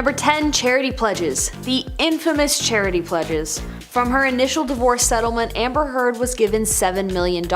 Number 10. Charity pledges. The infamous charity pledges. From her initial divorce settlement, Amber Heard was given $7 million.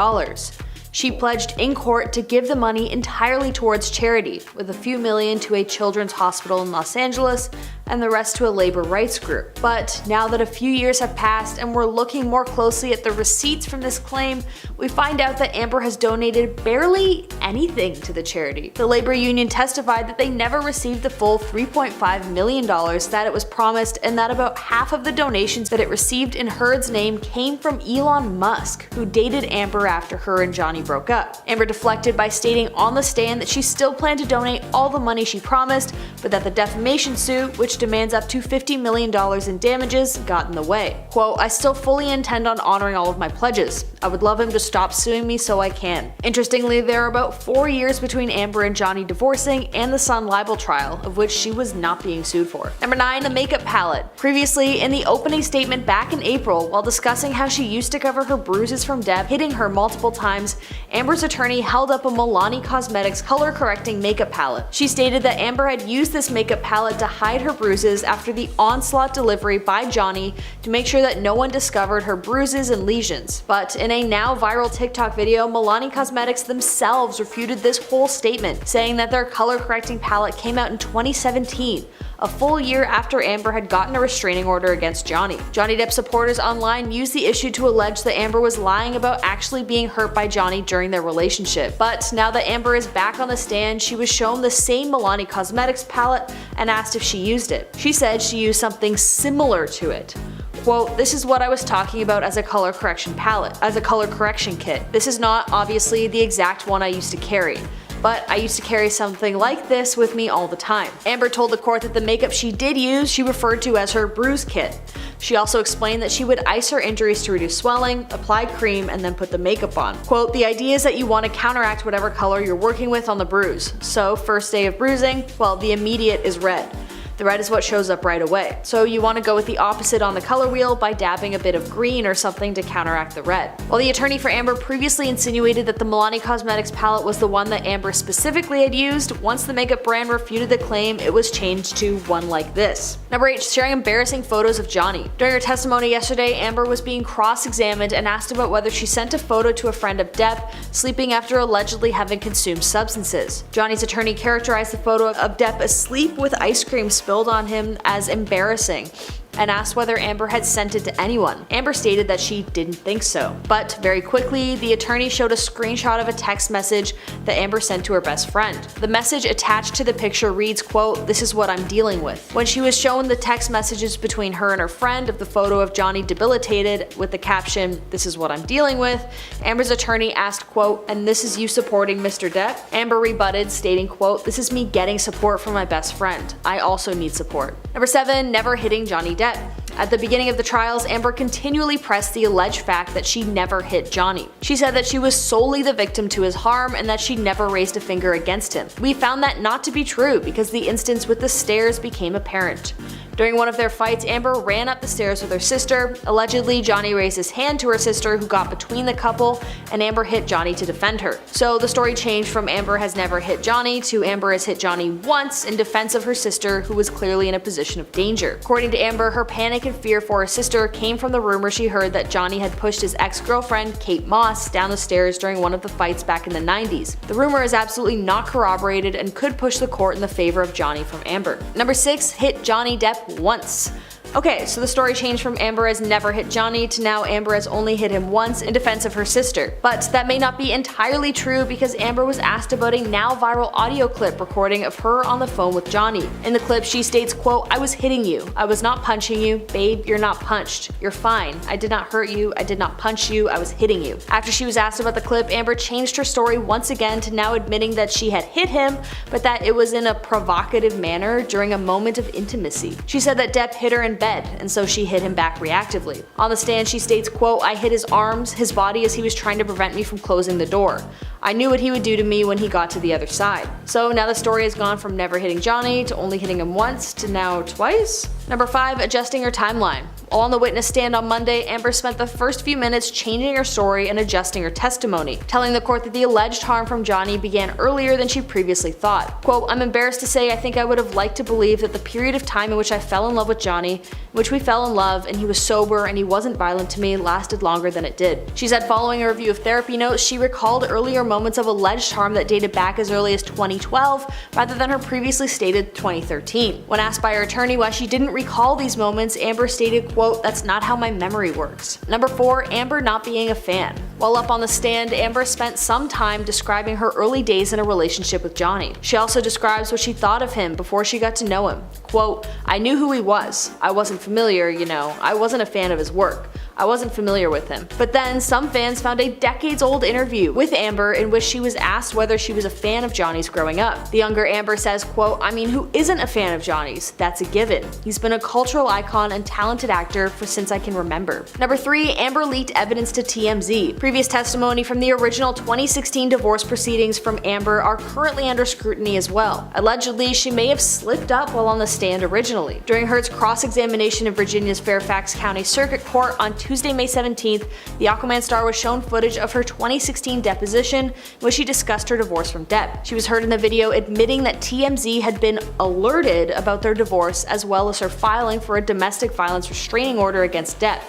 She pledged in court to give the money entirely towards charity, with a few million to a children's hospital in Los Angeles and the rest to a labor rights group. But now that a few years have passed and we're looking more closely at the receipts from this claim, we find out that Amber has donated barely anything to the charity. The labor union testified that they never received the full $3.5 million that it was promised, and that about half of the donations that it received in Heard's name came from Elon Musk, who dated Amber after her and Johnny broke up. Amber deflected by stating on the stand that she still planned to donate all the money she promised, but that the defamation suit, which demands up to $50 million in damages, got in the way. Quote, "I still fully intend on honoring all of my pledges. I would love him to stop suing me so I can." Interestingly, there are about 4 years between Amber and Johnny divorcing and the Sun libel trial, of which she was not being sued for. Number 9. The makeup palette. Previously, in the opening statement back in April, while discussing how she used to cover her bruises from Depp hitting her multiple times, Amber's attorney held up a Milani Cosmetics color-correcting makeup palette. She stated that Amber had used this makeup palette to hide her bruises after the onslaught delivery by Johnny to make sure that no one discovered her bruises and lesions. But in a now viral TikTok video, Milani Cosmetics themselves refuted this whole statement, saying that their color-correcting palette came out in 2017. A full year after Amber had gotten a restraining order against Johnny. Johnny Depp supporters online used the issue to allege that Amber was lying about actually being hurt by Johnny during their relationship. But now that Amber is back on the stand, she was shown the same Milani Cosmetics palette and asked if she used it. She said she used something similar to it. Quote, "This is what I was talking about as a color correction palette, as a color correction kit. This is not obviously the exact one I used to carry, but I used to carry something like this with me all the time." Amber told the court that the makeup she did use she referred to as her bruise kit. She also explained that she would ice her injuries to reduce swelling, apply cream, and then put the makeup on. Quote, "The idea is that you want to counteract whatever color you're working with on the bruise. So first day of bruising, well, the immediate is red. The red is what shows up right away. So you want to go with the opposite on the color wheel by dabbing a bit of green or something to counteract the red." While the attorney for Amber previously insinuated that the Milani Cosmetics palette was the one that Amber specifically had used, once the makeup brand refuted the claim, it was changed to one like this. Number 8. Sharing embarrassing photos of Johnny. During her testimony yesterday, Amber was being cross-examined and asked about whether she sent a photo to a friend of Depp sleeping after allegedly having consumed substances. Johnny's attorney characterized the photo of Depp asleep with ice cream spilled on him as embarrassing, and asked whether Amber had sent it to anyone. Amber stated that she didn't think so. But very quickly, the attorney showed a screenshot of a text message that Amber sent to her best friend. The message attached to the picture reads, quote, "This is what I'm dealing with." When she was shown the text messages between her and her friend of the photo of Johnny debilitated with the caption, "This is what I'm dealing with," Amber's attorney asked, quote, "And this is you supporting Mr. Depp?" Amber rebutted, stating, quote, "This is me getting support from my best friend. I also need support." Number 7. Never hitting Johnny Depp. At the beginning of the trials, Amber continually pressed the alleged fact that she never hit Johnny. She said that she was solely the victim to his harm and that she never raised a finger against him. We found that not to be true because the instance with the stairs became apparent. During one of their fights, Amber ran up the stairs with her sister. Allegedly, Johnny raised his hand to her sister, who got between the couple, and Amber hit Johnny to defend her. So the story changed from Amber has never hit Johnny to Amber has hit Johnny once in defense of her sister, who was clearly in a position of danger. According to Amber, her panic and fear for her sister came from the rumor she heard that Johnny had pushed his ex-girlfriend, Kate Moss, down the stairs during one of the fights back in the 90s. The rumor is absolutely not corroborated and could push the court in the favor of Johnny from Amber. Number 6. Hit Johnny Depp once. Okay, so the story changed from Amber has never hit Johnny to now Amber has only hit him once in defense of her sister. But that may not be entirely true because Amber was asked about a now viral audio clip recording of her on the phone with Johnny. In the clip, she states, quote, "I was hitting you. I was not punching you. Babe, you're not punched. You're fine. I did not hurt you. I did not punch you. I was hitting you." After she was asked about the clip, Amber changed her story once again to now admitting that she had hit him, but that it was in a provocative manner during a moment of intimacy. She said that Depp hit her in bed, and so she hit him back reactively. On the stand, she states, quote, "I hit his arms, his body as he was trying to prevent me from closing the door. I knew what he would do to me when he got to the other side." So now the story has gone from never hitting Johnny to only hitting him once to now twice. Number 5, adjusting her timeline. While on the witness stand on Monday, Amber spent the first few minutes changing her story and adjusting her testimony, telling the court that the alleged harm from Johnny began earlier than she previously thought. Quote, "I'm embarrassed to say I think I would have liked to believe that the period of time in which I fell in love with Johnny, in which we fell in love and he was sober and he wasn't violent to me, lasted longer than it did." She said following a review of therapy notes, she recalled earlier moments of alleged harm that dated back as early as 2012 rather than her previously stated 2013. When asked by her attorney why she didn't recall these moments, Amber stated, quote, "That's not how my memory works." Number 4, Amber not being a fan. While up on the stand, Amber spent some time describing her early days in a relationship with Johnny. She also describes what she thought of him before she got to know him. Quote, "I knew who he was. I wasn't familiar, I wasn't a fan of his work. I wasn't familiar with him." But then some fans found a decades-old interview with Amber in which she was asked whether she was a fan of Johnny's growing up. The younger Amber says, quote, "I mean, who isn't a fan of Johnny's? That's a given. He's been a cultural icon and talented actor since I can remember." Number 3, Amber leaked evidence to TMZ. Previous testimony from the original 2016 divorce proceedings from Amber are currently under scrutiny as well. Allegedly, she may have slipped up while on the stand originally. During Heard's cross-examination in Virginia's Fairfax County Circuit Court on Tuesday, May 17th, the Aquaman star was shown footage of her 2016 deposition in which she discussed her divorce from Depp. She was heard in the video admitting that TMZ had been alerted about their divorce as well as her filing for a domestic violence restraining order against Depp,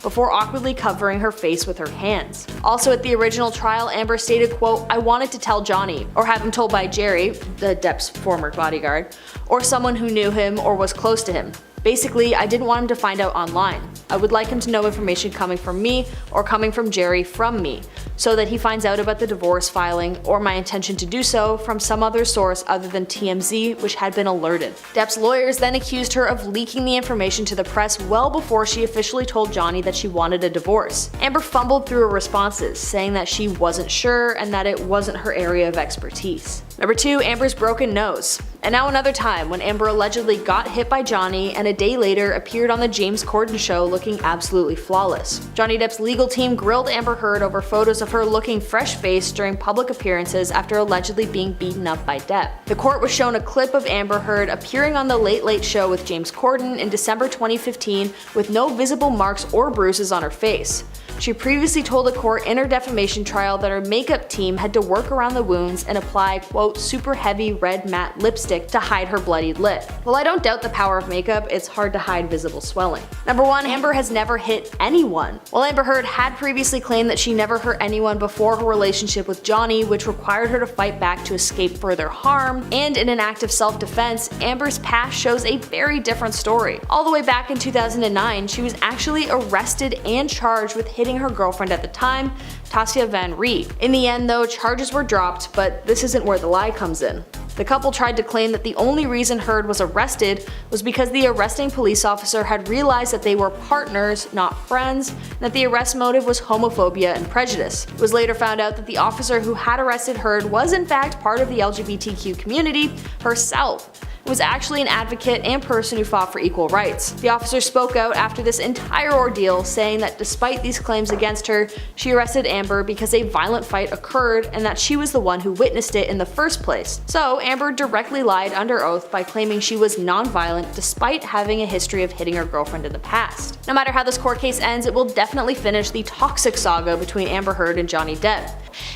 before awkwardly covering her face with her hands. Also at the original trial, Amber stated, quote, "I wanted to tell Johnny, or have him told by Jerry," the Depp's former bodyguard, "or someone who knew him or was close to him. Basically, I didn't want him to find out online. I would like him to know information coming from me or coming from Jerry from me, so that he finds out about the divorce filing or my intention to do so from some other source other than TMZ, which had been alerted." Depp's lawyers then accused her of leaking the information to the press well before she officially told Johnny that she wanted a divorce. Amber fumbled through her responses, saying that she wasn't sure and that it wasn't her area of expertise. Number 2, Amber's broken nose. And now another time when Amber allegedly got hit by Johnny and a day later appeared on the James Corden show looking absolutely flawless. Johnny Depp's legal team grilled Amber Heard over photos of her looking fresh-faced during public appearances after allegedly being beaten up by Depp. The court was shown a clip of Amber Heard appearing on the Late Late Show with James Corden in December 2015 with no visible marks or bruises on her face. She previously told the court in her defamation trial that her makeup team had to work around the wounds and apply, quote, "super heavy red matte lipstick to hide her bloodied lip." While I don't doubt the power of makeup, it's hard to hide visible swelling. Number 1, Amber has never hit anyone. While Amber Heard had previously claimed that she never hurt anyone before her relationship with Johnny, which required her to fight back to escape further harm, and in an act of self-defense, Amber's past shows a very different story. All the way back in 2009, she was actually arrested and charged with hitting her girlfriend at the time, Tasia Van Ree. In the end though, charges were dropped, but this isn't where the lie comes in. The couple tried to claim that the only reason Heard was arrested was because the arresting police officer had realized that they were partners, not friends, and that the arrest motive was homophobia and prejudice. It was later found out that the officer who had arrested Heard was in fact part of the LGBTQ community herself. Was actually an advocate and person who fought for equal rights. The officer spoke out after this entire ordeal, saying that despite these claims against her, she arrested Amber because a violent fight occurred and that she was the one who witnessed it in the first place. So Amber directly lied under oath by claiming she was non-violent despite having a history of hitting her girlfriend in the past. No matter how this court case ends, it will definitely finish the toxic saga between Amber Heard and Johnny Depp.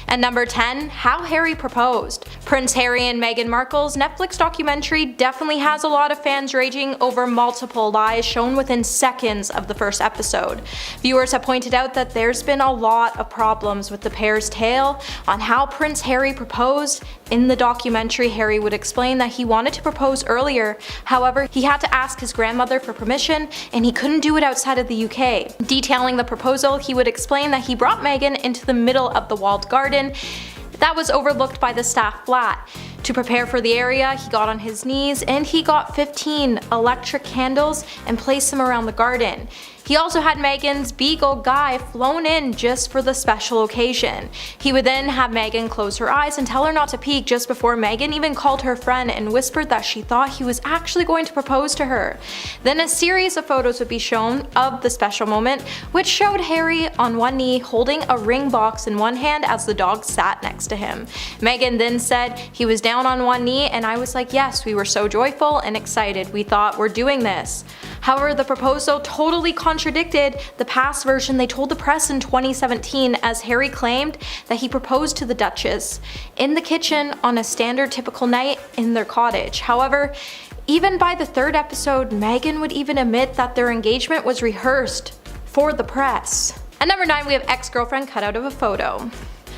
And number 10, how Harry proposed. Prince Harry and Meghan Markle's Netflix documentary definitely has a lot of fans raging over multiple lies shown within seconds of the first episode. Viewers have pointed out that there's been a lot of problems with the pair's tale on how Prince Harry proposed. In the documentary, Harry would explain that he wanted to propose earlier, however, he had to ask his grandmother for permission and he couldn't do it outside of the UK. Detailing the proposal, he would explain that he brought Meghan into the middle of the walled garden that was overlooked by the staff flat. To prepare for the area, he got on his knees and he got 15 electric candles and placed them around the garden. He also had Meghan's beagle Guy flown in just for the special occasion. He would then have Meghan close her eyes and tell her not to peek just before Meghan even called her friend and whispered that she thought he was actually going to propose to her. Then a series of photos would be shown of the special moment, which showed Harry on one knee holding a ring box in one hand as the dog sat next to him. Meghan then said he was down on one knee, and I was like, yes, we were so joyful and excited. We thought we're doing this. However, the proposal totally contradicted the past version they told the press in 2017, as Harry claimed that he proposed to the Duchess in the kitchen on a standard typical night in their cottage. However, even by the third episode, Meghan would even admit that their engagement was rehearsed for the press. At number 9, we have ex-girlfriend cut out of a photo.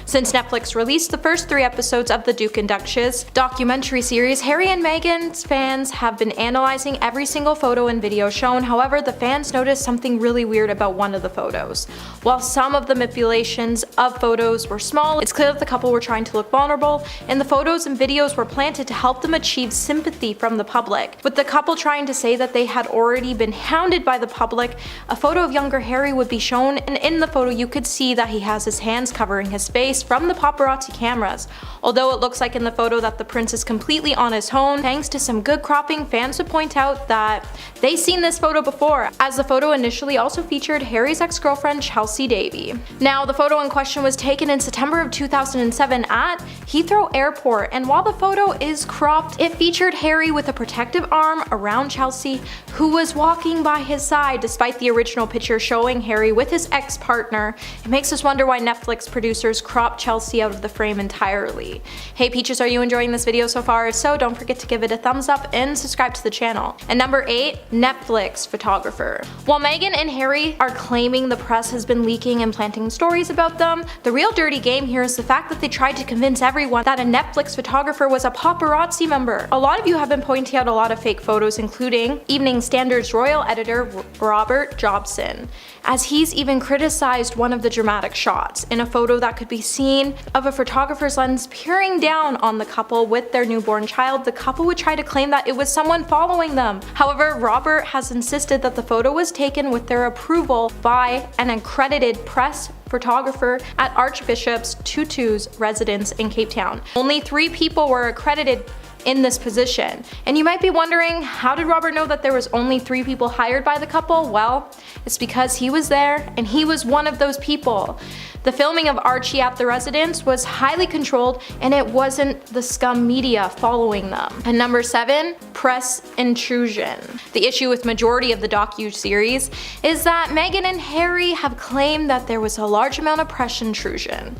Since Netflix released the first 3 episodes of the Duke and Duchess documentary series, Harry and Meghan's fans have been analyzing every single photo and video shown. However, the fans noticed something really weird about one of the photos. While some of the manipulations of photos were small, it's clear that the couple were trying to look vulnerable, and the photos and videos were planted to help them achieve sympathy from the public. With the couple trying to say that they had already been hounded by the public, a photo of younger Harry would be shown, and in the photo you could see that he has his hands covering his face from the paparazzi cameras. Although it looks like in the photo that the prince is completely on his own, thanks to some good cropping, fans would point out that they've seen this photo before, as the photo initially also featured Harry's ex-girlfriend Chelsea Davy. Now, the photo in question was taken in September of 2007 at Heathrow Airport, and while the photo is cropped, it featured Harry with a protective arm around Chelsea, who was walking by his side, despite the original picture showing Harry with his ex-partner. It makes us wonder why Netflix producers cropped Chelsea out of the frame entirely. Hey Peaches, are you enjoying this video so far? If so, don't forget to give it a thumbs up and subscribe to the channel. And number 8, Netflix photographer. While Meghan and Harry are claiming the press has been leaking and planting stories about them, the real dirty game here is the fact that they tried to convince everyone that a Netflix photographer was a paparazzi member. A lot of you have been pointing out a lot of fake photos, including Evening Standard's royal editor Robert Jobson, as he's even criticized one of the dramatic shots in a photo that could be seen of a photographer's lens peering down on the couple with their newborn child. The couple would try to claim that it was someone following them. However, Robert has insisted that the photo was taken with their approval by an accredited press photographer at Archbishop Tutu's residence in Cape Town. Only 3 people were accredited in this position. And you might be wondering, how did Robert know that there was only 3 people hired by the couple? Well, it's because he was there and he was one of those people. The filming of Archie at the residence was highly controlled, and it wasn't the scum media following them. And number 7, press intrusion. The issue with majority of the docu-series is that Meghan and Harry have claimed that there was a large amount of press intrusion.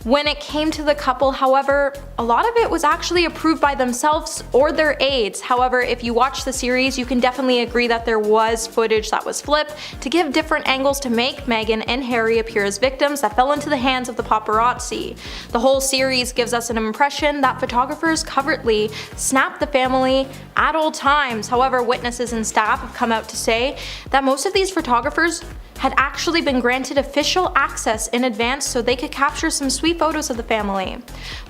When it came to the couple, however, a lot of it was actually approved by themselves or their aides. However, if you watch the series, you can definitely agree that there was footage that was flipped to give different angles to make Meghan and Harry appear as victims that fell into the hands of the paparazzi. The whole series gives us an impression that photographers covertly snapped the family at all times. However, witnesses and staff have come out to say that most of these photographers had actually been granted official access in advance so they could capture some sweet photos of the family.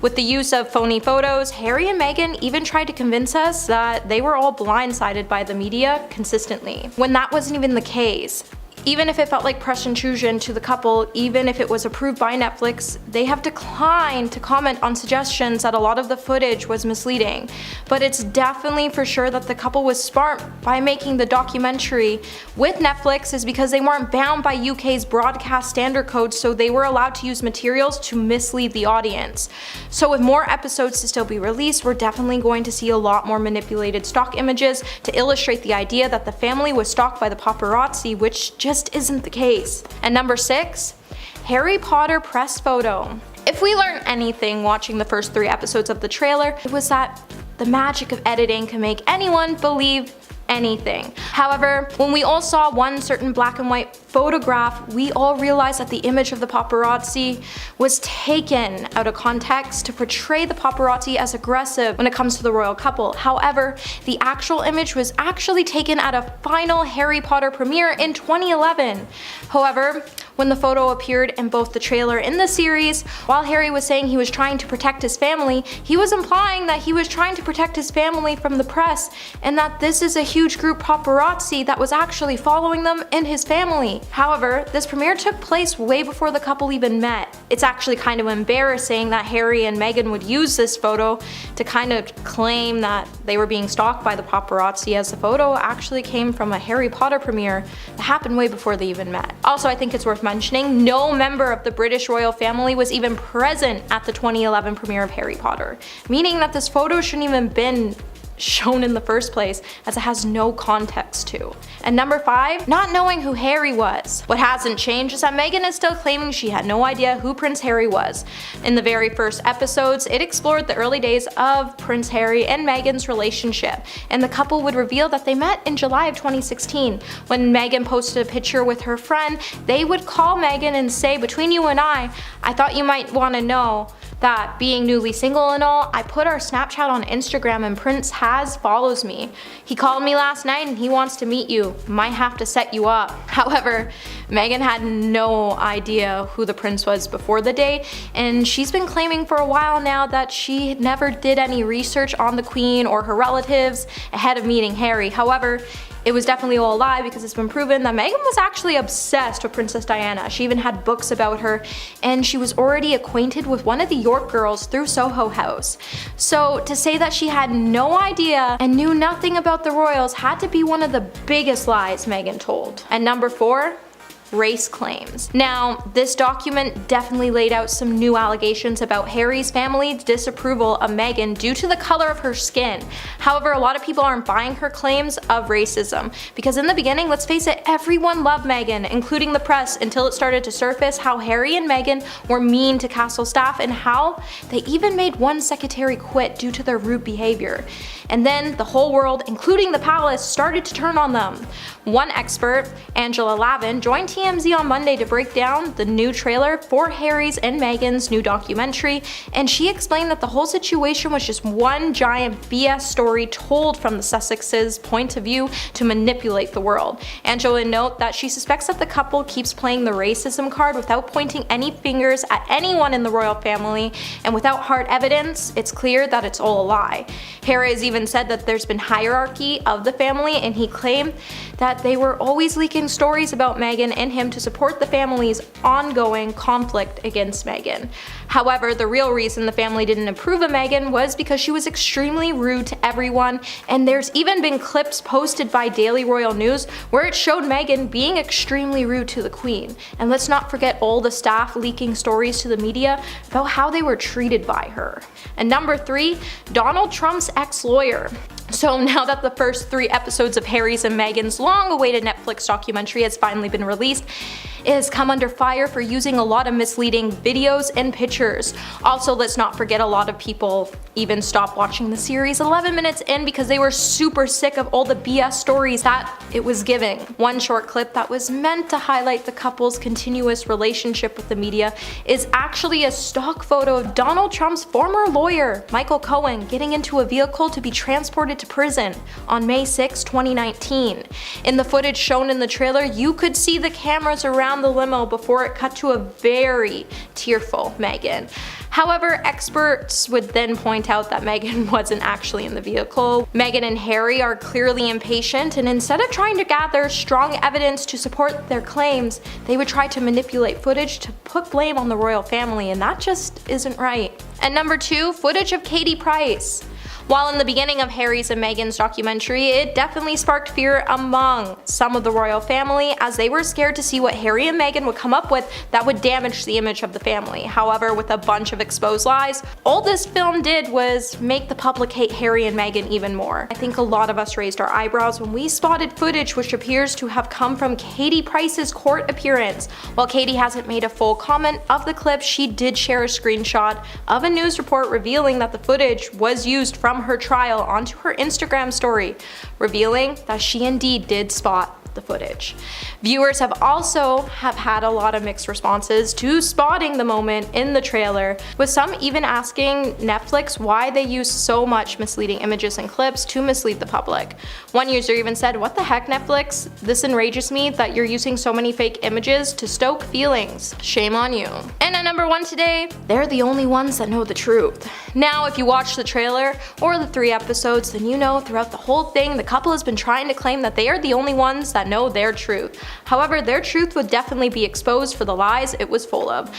With the use of phony photos, Harry and Meghan even tried to convince us that they were all blindsided by the media consistently, when that wasn't even the case. Even if it felt like press intrusion to the couple, even if it was approved by Netflix, they have declined to comment on suggestions that a lot of the footage was misleading. But it's definitely for sure that the couple was smart by making the documentary with Netflix, is because they weren't bound by UK's broadcast standard code, so they were allowed to use materials to mislead the audience. So with more episodes to still be released, we're definitely going to see a lot more manipulated stock images to illustrate the idea that the family was stalked by the paparazzi, which just isn't the case. And number 6, Harry Potter press photo. If we learned anything watching the first 3 episodes of the trailer, it was that the magic of editing can make anyone believe anything. However, when we all saw one certain black and white photograph, we all realize that the image of the paparazzi was taken out of context to portray the paparazzi as aggressive when it comes to the royal couple. However, the actual image was actually taken at a final Harry Potter premiere in 2011. However, when the photo appeared in both the trailer and the series, while Harry was saying he was trying to protect his family, he was implying that he was trying to protect his family from the press, and that this is a huge group paparazzi that was actually following them and his family. However, this premiere took place way before the couple even met. It's actually kind of embarrassing that Harry and Meghan would use this photo to kind of claim that they were being stalked by the paparazzi, as the photo actually came from a Harry Potter premiere that happened way before they even met. Also, I think it's worth mentioning, no member of the British royal family was even present at the 2011 premiere of Harry Potter, meaning that this photo shouldn't even been shown in the first place, as it has no context to. And number 5, not knowing who Harry was. What hasn't changed is that Meghan is still claiming she had no idea who Prince Harry was. In the very first episodes, it explored the early days of Prince Harry and Meghan's relationship, and the couple would reveal that they met in July of 2016. When Meghan posted a picture with her friend, they would call Meghan and say, "Between you and I thought you might want to know that being newly single and all, I put our Snapchat on Instagram and Prince follows me. He called me last night and he wants to meet you. Might have to set you up." However, Meghan had no idea who the prince was before the date, and she's been claiming for a while now that she never did any research on the Queen or her relatives ahead of meeting Harry. However, it was definitely all a lie, because it's been proven that Meghan was actually obsessed with Princess Diana. She even had books about her, and she was already acquainted with one of the York girls through Soho House. So to say that she had no idea and knew nothing about the royals had to be one of the biggest lies Meghan told. And number 4, race claims. Now, this document definitely laid out some new allegations about Harry's family's disapproval of Meghan due to the color of her skin. However, a lot of people aren't buying her claims of racism, because in the beginning, let's face it, everyone loved Meghan, including the press, until it started to surface how Harry and Meghan were mean to castle staff, and how they even made one secretary quit due to their rude behavior. And then the whole world, including the palace, started to turn on them. One expert, Angela Lavin, joined TMZ on Monday to break down the new trailer for Harry's and Meghan's new documentary, and she explained that the whole situation was just one giant BS story told from the Sussexes' point of view to manipulate the world. Angela noted that she suspects that the couple keeps playing the racism card without pointing any fingers at anyone in the royal family, and without hard evidence, it's clear that it's all a lie. Harry has even said that there's been hierarchy of the family, and he claimed that they were always leaking stories about Meghan and him to support the family's ongoing conflict against Meghan. However, the real reason the family didn't approve of Meghan was because she was extremely rude to everyone, and there's even been clips posted by Daily Royal News where it showed Meghan being extremely rude to the Queen. And let's not forget all the staff leaking stories to the media about how they were treated by her. And number 3, Donald Trump's ex-lawyer. So now that the first 3 episodes of Harry's and Meghan's long-awaited Netflix documentary has finally been released, it has come under fire for using a lot of misleading videos and pictures. Also, let's not forget, a lot of people even stopped watching the series 11 minutes in because they were super sick of all the BS stories that it was giving. One short clip that was meant to highlight the couple's continuous relationship with the media is actually a stock photo of Donald Trump's former lawyer, Michael Cohen, getting into a vehicle to be transported to prison on May 6, 2019. In the footage shown in the trailer, you could see the cameras around the limo before it cut to a very tearful Meghan. However, experts would then point out that Meghan wasn't actually in the vehicle. Meghan and Harry are clearly impatient, and instead of trying to gather strong evidence to support their claims, they would try to manipulate footage to put blame on the royal family, and that just isn't right. And number 2, footage of Katy Price. While in the beginning of Harry's and Meghan's documentary, it definitely sparked fear among some of the royal family, as they were scared to see what Harry and Meghan would come up with that would damage the image of the family. However, with a bunch of exposed lies, all this film did was make the public hate Harry and Meghan even more. I think a lot of us raised our eyebrows when we spotted footage which appears to have come from Katy Price's court appearance. While Katy hasn't made a full comment of the clip, she did share a screenshot of a news report revealing that the footage was used from her trial onto her Instagram story, revealing that she indeed did spot the footage. Viewers have had a lot of mixed responses to spotting the moment in the trailer, with some even asking Netflix why they use so much misleading images and clips to mislead the public. One user even said, "What the heck, Netflix? This enrages me that you're using so many fake images to stoke feelings. Shame on you." And at number 1 today, they're the only ones that know the truth. Now, if you watch the trailer or the 3 episodes, then you know throughout the whole thing the couple has been trying to claim that they are the only ones that know their truth. However, their truth would definitely be exposed for the lies it was full of.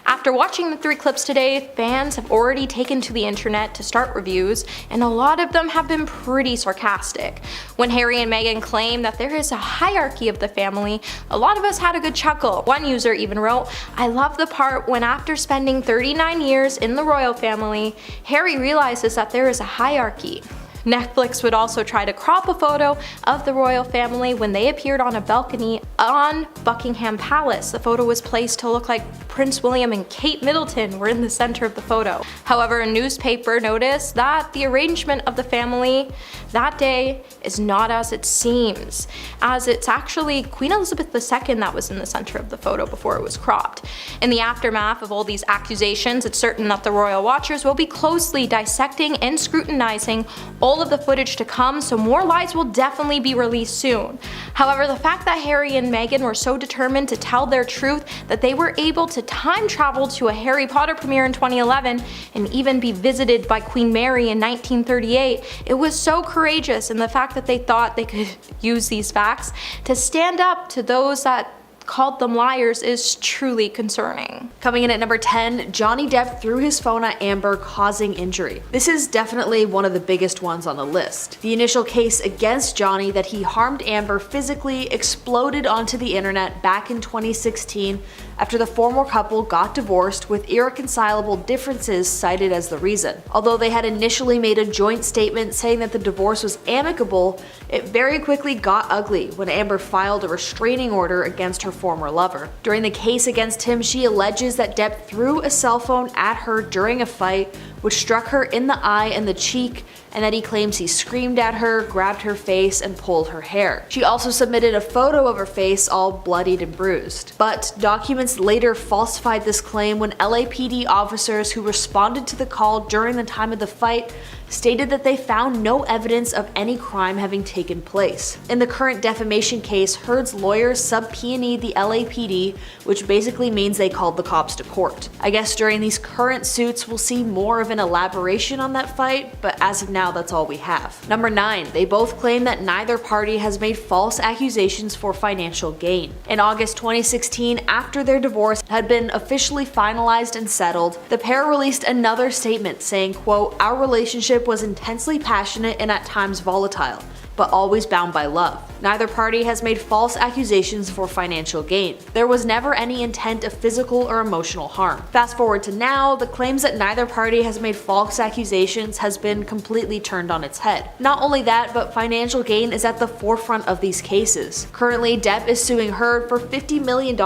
After watching the 3 clips today, fans have already taken to the internet to start reviews, and a lot of them have been pretty sarcastic. When Harry and Meghan claim that there is a hierarchy of the family, a lot of us had a good chuckle. One user even wrote, "I love the part when after spending 39 years in the royal family, Harry realizes that there is a hierarchy." Netflix would also try to crop a photo of the royal family when they appeared on a balcony on Buckingham Palace. The photo was placed to look like Prince William and Kate Middleton were in the center of the photo. However, a newspaper noticed that the arrangement of the family that day is not as it seems, as it's actually Queen Elizabeth II that was in the center of the photo before it was cropped. In the aftermath of all these accusations, it's certain that the royal watchers will be closely dissecting and scrutinizing all of the footage to come, so more lies will definitely be released soon. However, the fact that Harry and Meghan were so determined to tell their truth that they were able to time travel to a Harry Potter premiere in 2011 and even be visited by Queen Mary in 1938, it was so courageous, and the fact that they thought they could use these facts to stand up to those that called them liars is truly concerning. Coming in at number 10, Johnny Depp threw his phone at Amber, causing injury. This is definitely one of the biggest ones on the list. The initial case against Johnny that he harmed Amber physically exploded onto the internet back in 2016 after the former couple got divorced, with irreconcilable differences cited as the reason. Although they had initially made a joint statement saying that the divorce was amicable, it very quickly got ugly when Amber filed a restraining order against her former lover. During the case against him, she alleges that Depp threw a cell phone at her during a fight, which struck her in the eye and the cheek, and that he claims he screamed at her, grabbed her face, and pulled her hair. She also submitted a photo of her face all bloodied and bruised. But documents later falsified this claim when LAPD officers who responded to the call during the time of the fight stated that they found no evidence of any crime having taken place. In the current defamation case, Heard's lawyers subpoenaed the LAPD, which basically means they called the cops to court. I guess during these current suits we'll see more of an elaboration on that fight, but as of now that's all we have. Number 9, they both claim that neither party has made false accusations for financial gain. In August 2016, after their divorce had been officially finalized and settled, the pair released another statement saying, quote, "Our relationship was intensely passionate and at times volatile, but always bound by love. Neither party has made false accusations for financial gain. There was never any intent of physical or emotional harm." Fast forward to now, the claims that neither party has made false accusations has been completely turned on its head. Not only that, but financial gain is at the forefront of these cases. Currently, Depp is suing Heard for $50 million,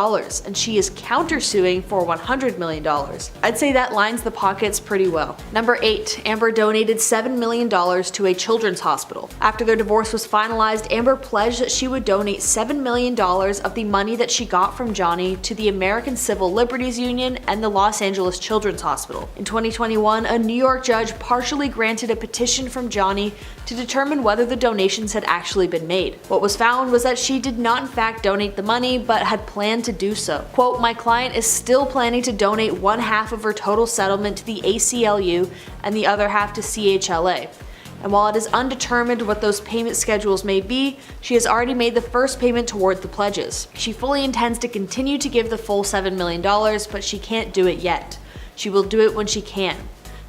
and she is countersuing for $100 million. I'd say that lines the pockets pretty well. Number 8, Amber donated $7 million to a children's hospital. After their divorce was finalized, Amber pledged that she would donate $7 million of the money that she got from Johnny to the American Civil Liberties Union and the Los Angeles Children's Hospital. In 2021, a New York judge partially granted a petition from Johnny to determine whether the donations had actually been made. What was found was that she did not in fact donate the money, but had planned to do so. Quote, "My client is still planning to donate one half of her total settlement to the ACLU and the other half to CHLA. And while it is undetermined what those payment schedules may be, she has already made the first payment toward the pledges. She fully intends to continue to give the full $7 million, but she can't do it yet. She will do it when she can.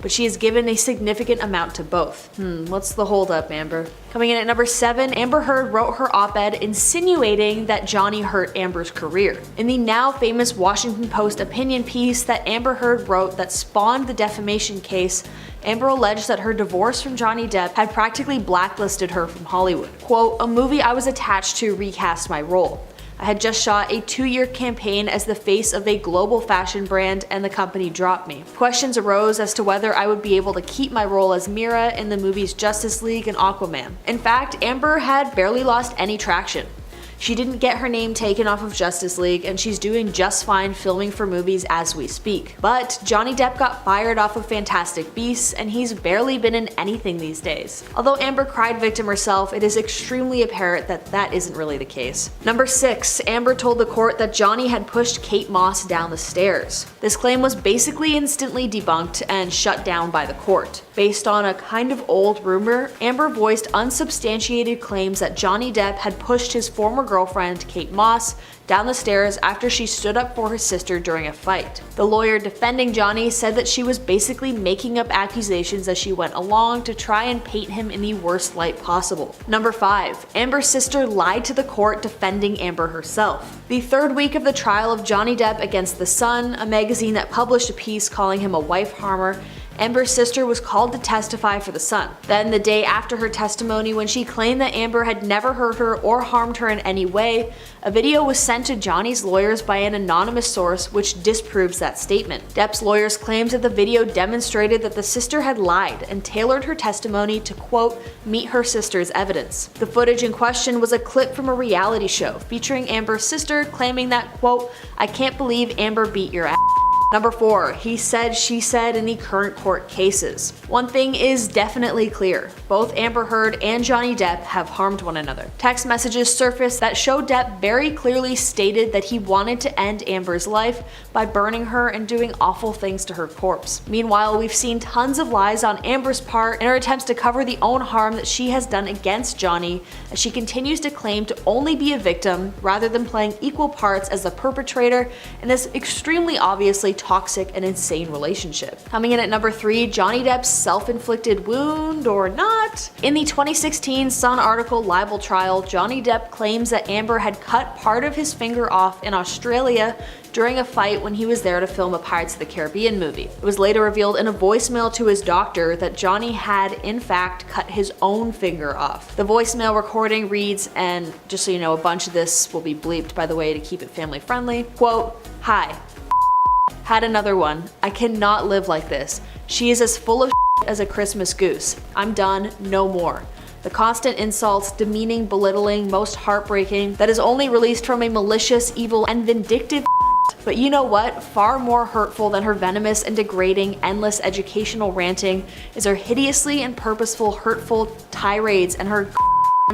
But she has given a significant amount to both." What's the holdup, Amber? Coming in at number 7, Amber Heard wrote her op-ed insinuating that Johnny hurt Amber's career. In the now famous Washington Post opinion piece that Amber Heard wrote that spawned the defamation case, Amber alleged that her divorce from Johnny Depp had practically blacklisted her from Hollywood. Quote, "A movie I was attached to recast my role. I had just shot a 2-year campaign as the face of a global fashion brand and the company dropped me. Questions arose as to whether I would be able to keep my role as Mira in the movies Justice League and Aquaman. In fact, Amber had barely lost any traction. She didn't get her name taken off of Justice League, and she's doing just fine filming for movies as we speak. But Johnny Depp got fired off of Fantastic Beasts, and he's barely been in anything these days. Although Amber cried victim herself, it is extremely apparent that that isn't really the case. Number 6. Amber told the court that Johnny had pushed Kate Moss down the stairs. This claim was basically instantly debunked and shut down by the court. Based on a kind of old rumor, Amber voiced unsubstantiated claims that Johnny Depp had pushed his former girlfriend, Kate Moss, down the stairs after she stood up for her sister during a fight. The lawyer defending Johnny said that she was basically making up accusations as she went along to try and paint him in the worst light possible. Number 5. Amber's sister lied to the court defending Amber herself. The third week of the trial of Johnny Depp against The Sun, a magazine that published a piece calling him a wife harmer, Amber's sister was called to testify for The Sun. Then, the day after her testimony, when she claimed that Amber had never hurt her or harmed her in any way, a video was sent to Johnny's lawyers by an anonymous source which disproves that statement. Depp's lawyers claimed that the video demonstrated that the sister had lied and tailored her testimony to, quote, meet her sister's evidence. The footage in question was a clip from a reality show featuring Amber's sister claiming that, quote, I can't believe Amber beat your ass. Number 4. He said, she said in the current court cases. One thing is definitely clear. Both Amber Heard and Johnny Depp have harmed one another. Text messages surfaced that show Depp very clearly stated that he wanted to end Amber's life by burning her and doing awful things to her corpse. Meanwhile, we've seen tons of lies on Amber's part in her attempts to cover the own harm that she has done against Johnny, as she continues to claim to only be a victim rather than playing equal parts as the perpetrator in this extremely obviously toxic and insane relationship. Coming in at number 3, Johnny Depp's self-inflicted wound or not. In the 2016 Sun article Libel Trial, Johnny Depp claims that Amber had cut part of his finger off in Australia during a fight when he was there to film a Pirates of the Caribbean movie. It was later revealed in a voicemail to his doctor that Johnny had in fact cut his own finger off. The voicemail recording reads, and just so you know, a bunch of this will be bleeped by the way to keep it family friendly, quote, hi. Had another one. I cannot live like this. She is as full of as a Christmas goose. I'm done. No more. The constant insults, demeaning, belittling, most heartbreaking, that is only released from a malicious, evil, and vindictive. But you know what? Far more hurtful than her venomous and degrading, endless educational ranting is her hideously and purposeful, hurtful tirades and her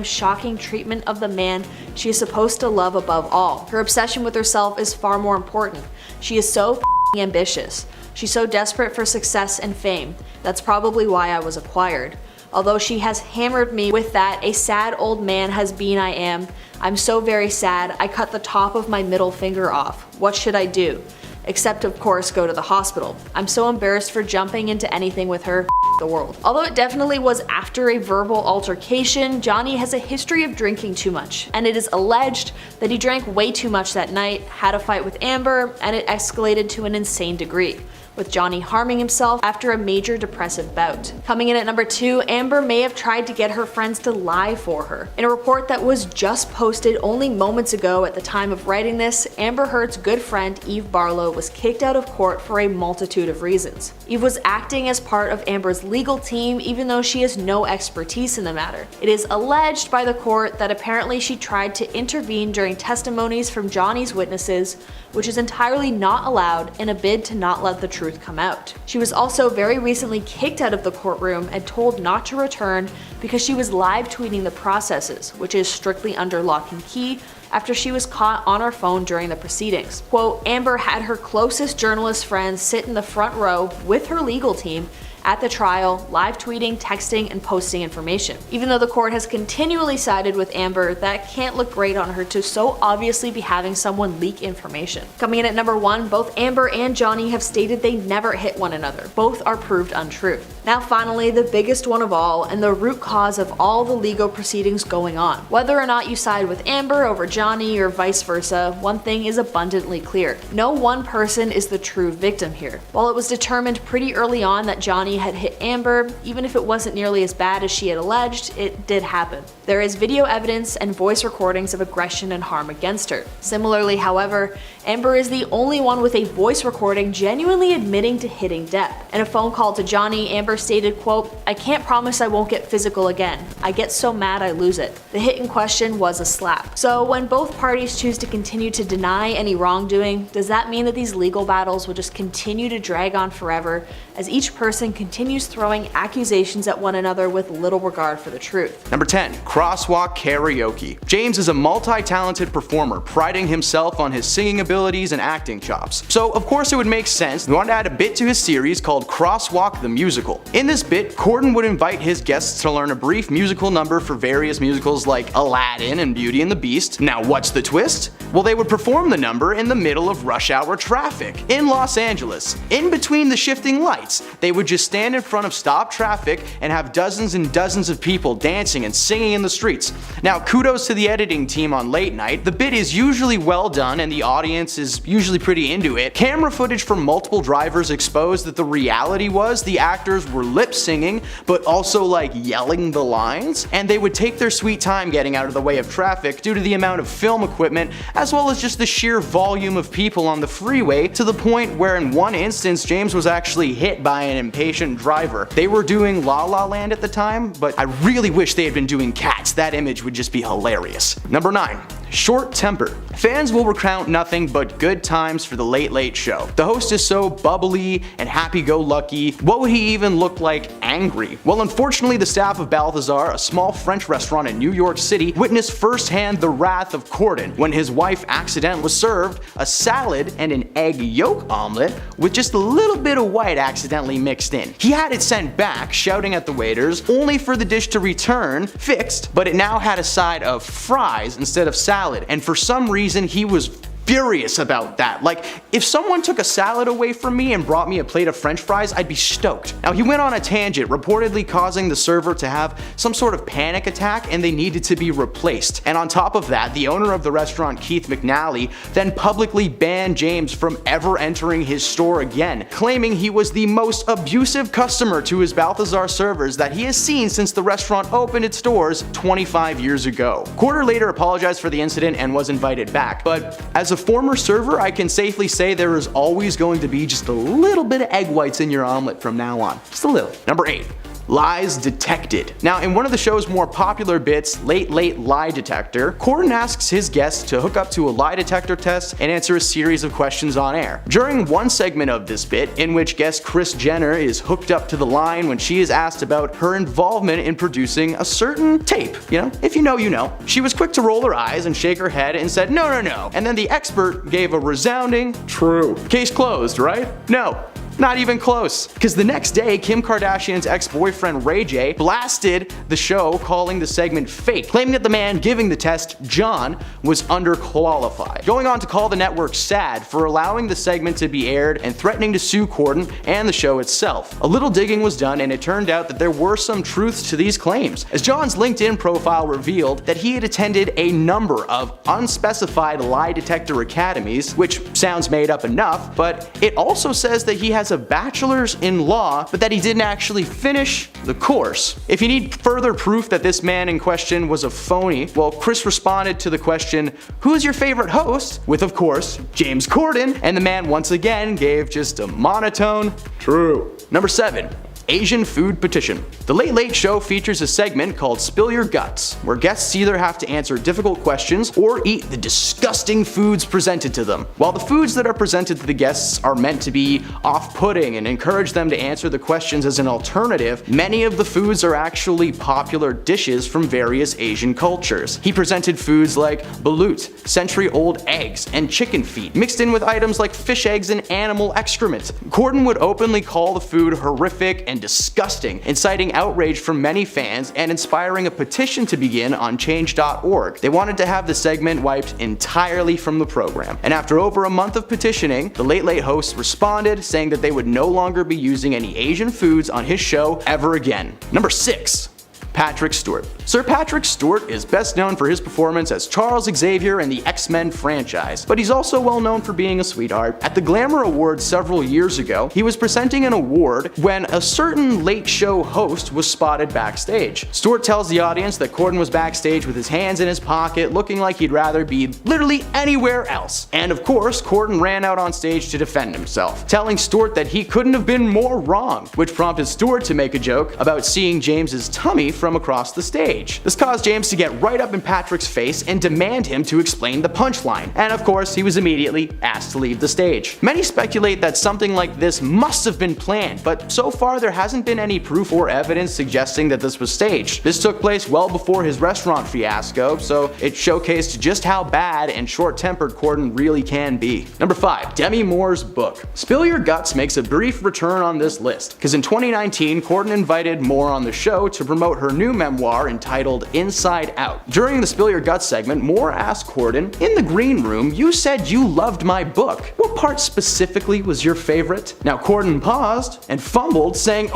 shocking treatment of the man she is supposed to love above all. Her obsession with herself is far more important. She is so ambitious. She's so desperate for success and fame. That's probably why I was acquired. Although she has hammered me with that a sad old man has been I am. I'm so very sad. I cut the top of my middle finger off. What should I do? Except of course go to the hospital. I'm so embarrassed for jumping into anything with her. The world. Although it definitely was after a verbal altercation, Johnny has a history of drinking too much, and it is alleged that he drank way too much that night, had a fight with Amber, and it escalated to an insane degree, with Johnny harming himself after a major depressive bout. Coming in at number 2, Amber may have tried to get her friends to lie for her. In a report that was just posted only moments ago at the time of writing this, Amber Heard's good friend Eve Barlow was kicked out of court for a multitude of reasons. Eve was acting as part of Amber's legal team even though she has no expertise in the matter. It is alleged by the court that apparently she tried to intervene during testimonies from Johnny's witnesses, which is entirely not allowed in a bid to not let the truth come out. She was also very recently kicked out of the courtroom and told not to return because she was live tweeting the processes, which is strictly under lock and key, after she was caught on her phone during the proceedings. Quote, Amber had her closest journalist friends sit in the front row with her legal team at the trial, live tweeting, texting, and posting information. Even though the court has continually sided with Amber, that can't look great on her to so obviously be having someone leak information. Coming in at number 1, both Amber and Johnny have stated they never hit one another. Both are proved untrue. Now finally, the biggest one of all, and the root cause of all the legal proceedings going on. Whether or not you side with Amber over Johnny or vice versa, one thing is abundantly clear. No one person is the true victim here. While it was determined pretty early on that Johnny had hit Amber, even if it wasn't nearly as bad as she had alleged, it did happen. There is video evidence and voice recordings of aggression and harm against her. Similarly, however, Amber is the only one with a voice recording genuinely admitting to hitting Depp. In a phone call to Johnny, Amber her stated, quote, "I can't promise I won't get physical again. I get so mad I lose it." The hit in question was a slap. So when both parties choose to continue to deny any wrongdoing, does that mean that these legal battles will just continue to drag on forever as each person continues throwing accusations at one another with little regard for the truth? Number 10. Crosswalk karaoke. James is a multi-talented performer, priding himself on his singing abilities and acting chops. So of course it would make sense he wanted to add a bit to his series called Crosswalk the Musical. In this bit, Corden would invite his guests to learn a brief musical number for various musicals like Aladdin and Beauty and the Beast. Now what's the twist? Well, they would perform the number in the middle of rush hour traffic in Los Angeles. In between the shifting lights, they would just stand in front of stopped traffic and have dozens and dozens of people dancing and singing in the streets. Now kudos to the editing team on Late Night. The bit is usually well done and the audience is usually pretty into it. Camera footage from multiple drivers exposed that the reality was the actors were lip singing but also like yelling the lines, and they would take their sweet time getting out of the way of traffic due to the amount of film equipment as well as just the sheer volume of people on the freeway, to the point where in one instance James was actually hit by an impatient driver. They were doing La La Land at the time, but I really wish they had been doing Cats. That image would just be hilarious. Number 9. Short temper. Fans will recount nothing but good times for the Late Late Show. The host is so bubbly and happy-go-lucky. What would he even look like angry? Well, unfortunately, the staff of Balthazar, a small French restaurant in New York City, witnessed firsthand the wrath of Corden when his wife accidentally was served a salad and an egg yolk omelet with just a little bit of white accidentally mixed in. He had it sent back, shouting at the waiters, only for the dish to return fixed, but it now had a side of fries instead of salad, and for some reason he was furious about that. Like, if someone took a salad away from me and brought me a plate of french fries, I'd be stoked. Now, he went on a tangent, reportedly causing the server to have some sort of panic attack and they needed to be replaced. And on top of that, the owner of the restaurant, Keith McNally, then publicly banned James from ever entering his store again, claiming he was the most abusive customer to his Balthazar servers that he has seen since the restaurant opened its doors 25 years ago. Corden later apologized for the incident and was invited back, but as a former server, I can safely say there is always going to be just a little bit of egg whites in your omelet from now on. Just a little. Number 8. Lies detected. Now, in one of the show's more popular bits, Late Late Lie Detector, Corden asks his guests to hook up to a lie detector test and answer a series of questions on air. During one segment of this bit, in which guest Kris Jenner is hooked up to the line when she is asked about her involvement in producing a certain tape, if you know, you know. She was quick to roll her eyes and shake her head and said, no, no, no. And then the expert gave a resounding, true. Case closed, right? No. Not even close. Because the next day, Kim Kardashian's ex-boyfriend Ray J blasted the show, calling the segment fake, claiming that the man giving the test, John, was underqualified. Going on to call the network sad for allowing the segment to be aired and threatening to sue Corden and the show itself. A little digging was done and it turned out that there were some truths to these claims, as John's LinkedIn profile revealed that he had attended a number of unspecified lie detector academies, which sounds made up enough, but it also says that he has a bachelor's in law, but that he didn't actually finish the course. If you need further proof that this man in question was a phony, well, Kris responded to the question, "Who's your favorite host?" with, of course, James Corden, and the man once again gave just a monotone, true. Number 7. Asian food petition. The Late Late Show features a segment called Spill Your Guts, where guests either have to answer difficult questions or eat the disgusting foods presented to them. While the foods that are presented to the guests are meant to be off-putting and encourage them to answer the questions as an alternative, many of the foods are actually popular dishes from various Asian cultures. He presented foods like balut, century-old eggs, and chicken feet, mixed in with items like fish eggs and animal excrement. Corden would openly call the food horrific and disgusting, inciting outrage from many fans and inspiring a petition to begin on change.org. They wanted to have the segment wiped entirely from the program. And after over a month of petitioning, the Late Late hosts responded, saying that they would no longer be using any Asian foods on his show ever again. Number 6. Patrick Stewart. Sir Patrick Stewart is best known for his performance as Charles Xavier in the X-Men franchise, but he's also well known for being a sweetheart. At the Glamour Awards several years ago, he was presenting an award when a certain late show host was spotted backstage. Stewart tells the audience that Corden was backstage with his hands in his pocket, looking like he'd rather be literally anywhere else. And of course, Corden ran out on stage to defend himself, telling Stewart that he couldn't have been more wrong, which prompted Stewart to make a joke about seeing James's tummy from across the stage. This caused James to get right up in Patrick's face and demand him to explain the punchline, and of course he was immediately asked to leave the stage. Many speculate that something like this must have been planned, but so far there hasn't been any proof or evidence suggesting that this was staged. This took place well before his restaurant fiasco, so it showcased just how bad and short-tempered Corden really can be. Number 5. Demi Moore's book. Spill Your Guts makes a brief return on this list, because in 2019, Corden invited Moore on the show to promote her new memoir entitled Inside Out. During the Spill Your Guts segment, Moore asked Corden, "In the green room, you said you loved my book. What part specifically was your favorite?" Now Corden paused and fumbled, saying,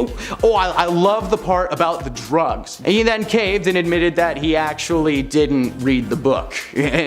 I love the part about the drugs. And he then caved and admitted that he actually didn't read the book.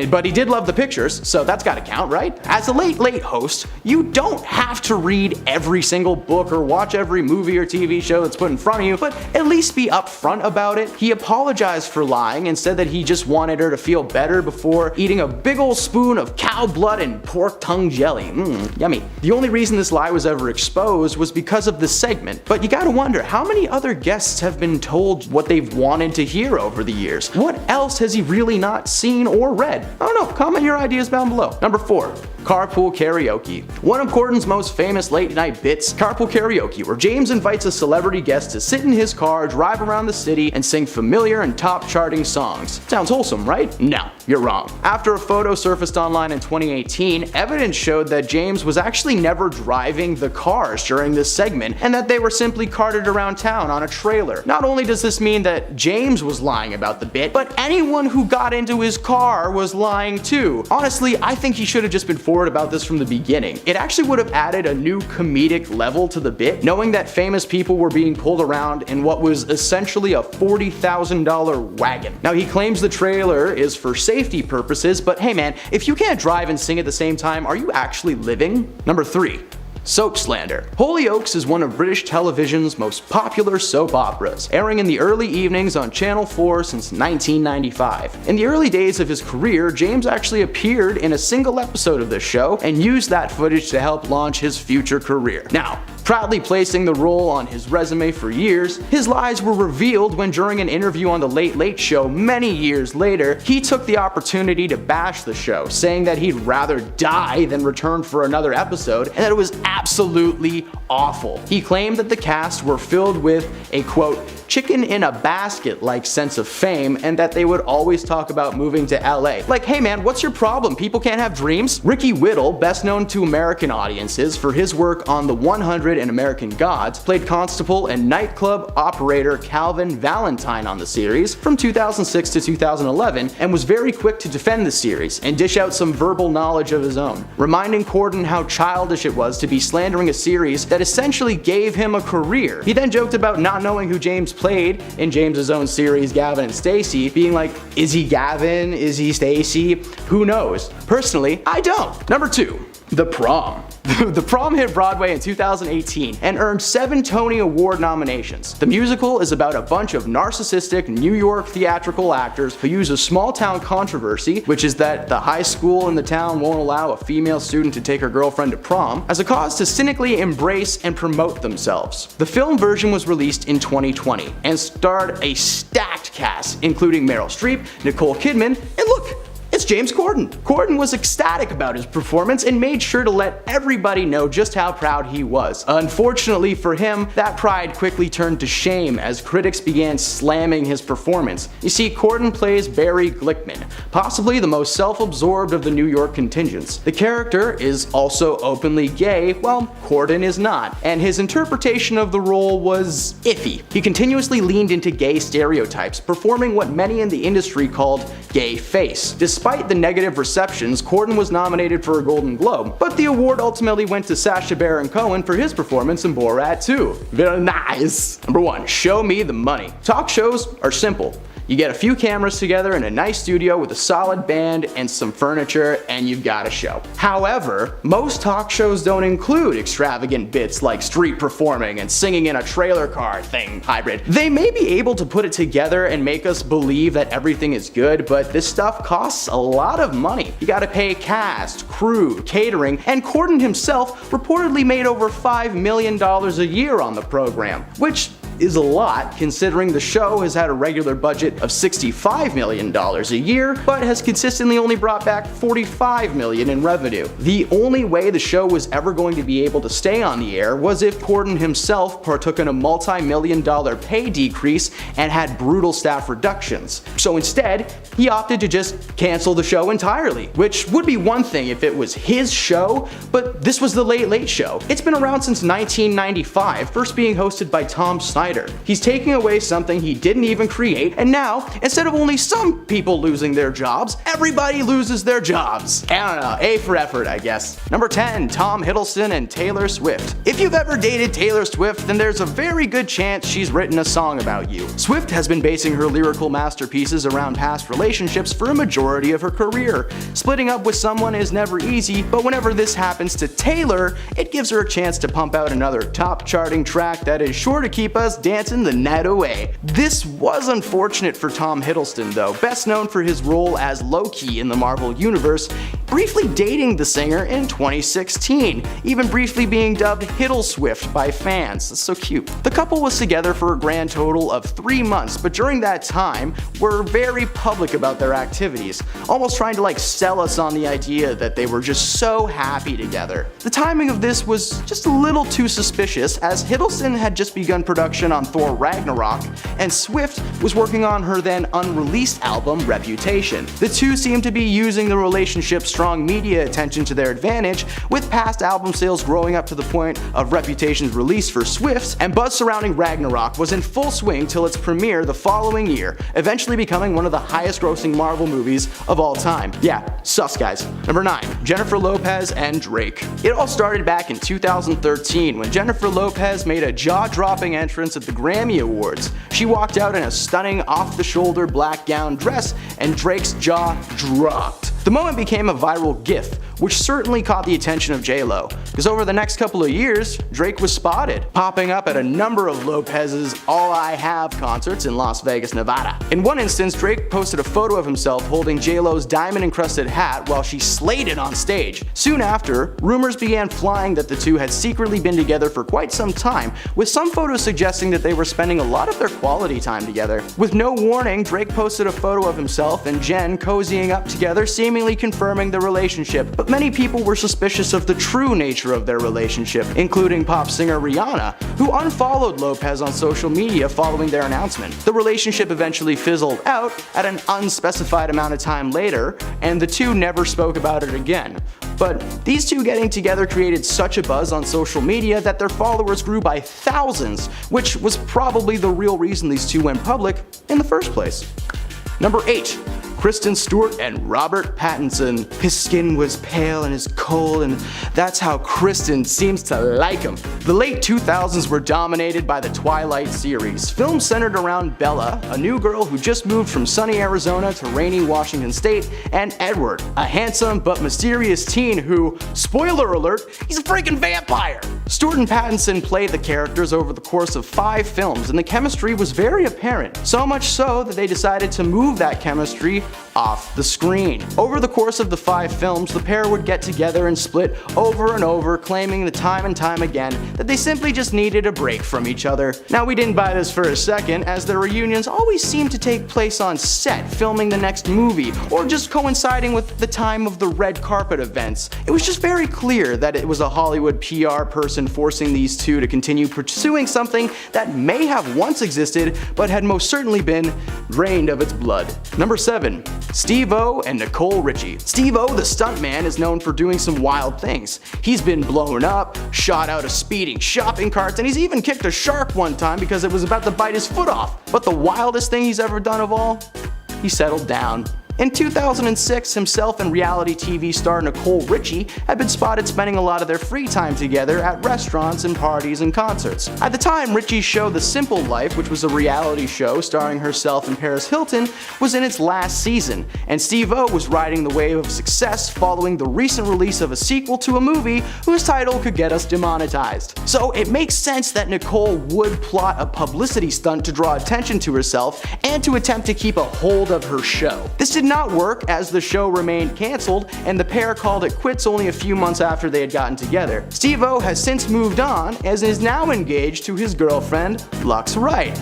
But he did love the pictures, so that's gotta count, right? As a late host, you don't have to read every single book or watch every movie or TV show that's put in front of you, but at least be upfront about it. He apologized for lying and said that he just wanted her to feel better before eating a big ol' spoon of cow blood and pork tongue jelly. Yummy. The only reason this lie was ever exposed was because of the segment, but you gotta wonder, how many other guests have been told what they've wanted to hear over the years? What else has he really not seen or read? I don't know, comment your ideas down below. Number 4. Carpool karaoke. One of Corden's most famous late night bits, carpool karaoke, where James invites a celebrity guest to sit in his car, drive around the city, and sing familiar and top charting songs. Sounds wholesome, right? No, you're wrong. After a photo surfaced online in 2018, evidence showed that James was actually never driving the cars during this segment, and that they were simply carted around town on a trailer. Not only does this mean that James was lying about the bit, but anyone who got into his car was lying too. Honestly, I think he should have just been forward about this from the beginning. It actually would have added a new comedic level to the bit, knowing that famous people were being pulled around in what was essentially a $40,000 wagon. Now he claims the trailer is for safety purposes, but hey man, if you can't drive and sing at the same time, are you actually living? Number 3. Soap slander. Hollyoaks is one of British television's most popular soap operas, airing in the early evenings on Channel 4 since 1995. In the early days of his career, James actually appeared in a single episode of this show and used that footage to help launch his future career. Now, proudly placing the role on his resume for years, his lies were revealed when during an interview on The Late Late Show many years later, he took the opportunity to bash the show, saying that he'd rather die than return for another episode, and that it was absolutely awful. He claimed that the cast were filled with a quote, chicken in a basket like sense of fame, and that they would always talk about moving to LA. Like, hey man, what's your problem? People can't have dreams? Ricky Whittle, best known to American audiences for his work on The 100 and American Gods, played constable and nightclub operator Calvin Valentine on the series from 2006 to 2011, and was very quick to defend the series and dish out some verbal knowledge of his own, reminding Corden how childish it was to be slandering a series that essentially gave him a career. He then joked about not knowing who James played in James's own series Gavin and Stacey, being like, is he Gavin? Is he Stacey? Who knows? Personally, I don't. Number 2. The Prom. The Prom hit Broadway in 2018 and earned 7 Tony Award nominations. The musical is about a bunch of narcissistic New York theatrical actors who use a small town controversy, which is that the high school in the town won't allow a female student to take her girlfriend to prom, as a cause to cynically embrace and promote themselves. The film version was released in 2020 and starred a stacked cast, including Meryl Streep, Nicole Kidman, and look, it's James Corden. Corden was ecstatic about his performance and made sure to let everybody know just how proud he was. Unfortunately for him, that pride quickly turned to shame as critics began slamming his performance. You see, Corden plays Barry Glickman, possibly the most self-absorbed of the New York contingents. The character is also openly gay, while Corden is not, and his interpretation of the role was iffy. He continuously leaned into gay stereotypes, performing what many in the industry called gay face. Despite the negative receptions, Corden was nominated for a Golden Globe, but the award ultimately went to Sacha Baron Cohen for his performance in Borat 2. Very nice. Number 1, show me the money. Talk shows are simple. You get a few cameras together in a nice studio with a solid band and some furniture, and you've got a show. However, most talk shows don't include extravagant bits like street performing and singing in a trailer car thing hybrid. They may be able to put it together and make us believe that everything is good, but this stuff costs a lot of money. You gotta pay cast, crew, catering, and Corden himself reportedly made over $5 million a year on the program, which is a lot considering the show has had a regular budget of $65 million a year, but has consistently only brought back $45 million in revenue. The only way the show was ever going to be able to stay on the air was if Corden himself partook in a multi-million-dollar pay decrease and had brutal staff reductions. So instead, he opted to just cancel the show entirely, which would be one thing if it was his show, but this was the Late Late Show. It's been around since 1995, first being hosted by Tom Snyder. He's taking away something he didn't even create, and now, instead of only some people losing their jobs, everybody loses their jobs. I don't know, A for effort, I guess. Number 10, Tom Hiddleston and Taylor Swift. If you've ever dated Taylor Swift, then there's a very good chance she's written a song about you. Swift has been basing her lyrical masterpieces around past relationships for a majority of her career. Splitting up with someone is never easy, but whenever this happens to Taylor, it gives her a chance to pump out another top charting track that is sure to keep us dancing the night away. This was unfortunate for Tom Hiddleston though, best known for his role as Loki in the Marvel Universe, briefly dating the singer in 2016, even briefly being dubbed Hiddle Swift by fans. That's so cute. The couple was together for a grand total of 3 months, but during that time were very public about their activities, almost trying to sell us on the idea that they were just so happy together. The timing of this was just a little too suspicious, as Hiddleston had just begun production on Thor Ragnarok, and Swift was working on her then unreleased album Reputation. The two seemed to be using the relationship's strong media attention to their advantage, with past album sales growing up to the point of Reputation's release for Swift, and buzz surrounding Ragnarok was in full swing till its premiere the following year, eventually becoming one of the highest grossing Marvel movies of all time. Yeah, sus guys. Number 9, Jennifer Lopez and Drake. It all started back in 2013 when Jennifer Lopez made a jaw-dropping entrance at the Grammy Awards. She walked out in a stunning off-the-shoulder black gown dress, and Drake's jaw dropped. The moment became a viral GIF, which certainly caught the attention of J-Lo, because over the next couple of years, Drake was spotted, popping up at a number of Lopez's All I Have concerts in Las Vegas, Nevada. In one instance, Drake posted a photo of himself holding J-Lo's diamond-encrusted hat while she slayed it on stage. Soon after, rumors began flying that the two had secretly been together for quite some time, with some photos suggesting that they were spending a lot of their quality time together. With no warning, Drake posted a photo of himself and Jen cozying up together, seemingly confirming the relationship, but many people were suspicious of the true nature of their relationship, including pop singer Rihanna, who unfollowed Lopez on social media following their announcement. The relationship eventually fizzled out at an unspecified amount of time later, and the two never spoke about it again. But these two getting together created such a buzz on social media that their followers grew by thousands, which was probably the real reason these two went public in the first place. Number 8. Kristen Stewart and Robert Pattinson. His skin was pale and his cold, and that's how Kristen seems to like him. The late 2000s were dominated by the Twilight series, films centered around Bella, a new girl who just moved from sunny Arizona to rainy Washington State, and Edward, a handsome but mysterious teen who, spoiler alert, he's a freaking vampire. Stewart and Pattinson played the characters over the course of 5 films, and the chemistry was very apparent, so much so that they decided to move that chemistry off the screen. Over the course of the 5 films, the pair would get together and split over and over, claiming the time and time again that they simply just needed a break from each other. Now, we didn't buy this for a second, as their reunions always seemed to take place on set, filming the next movie, or just coinciding with the time of the red carpet events. It was just very clear that it was a Hollywood PR person forcing these two to continue pursuing something that may have once existed, but had most certainly been drained of its blood. Number 7. Steve-O and Nicole Richie. Steve-O, the stuntman, is known for doing some wild things. He's been blown up, shot out of speeding shopping carts, and he's even kicked a shark one time because it was about to bite his foot off. But the wildest thing he's ever done of all? He settled down In 2006, himself and reality TV star Nicole Richie had been spotted spending a lot of their free time together at restaurants and parties and concerts. At the time, Richie's show The Simple Life, which was a reality show starring herself and Paris Hilton, was in its last season, and Steve-O was riding the wave of success following the recent release of a sequel to a movie whose title could get us demonetized. So it makes sense that Nicole would plot a publicity stunt to draw attention to herself and to attempt to keep a hold of her show. This did not work, as the show remained cancelled and the pair called it quits only a few months after they had gotten together. Steve-O has since moved on and is now engaged to his girlfriend, Lux Wright.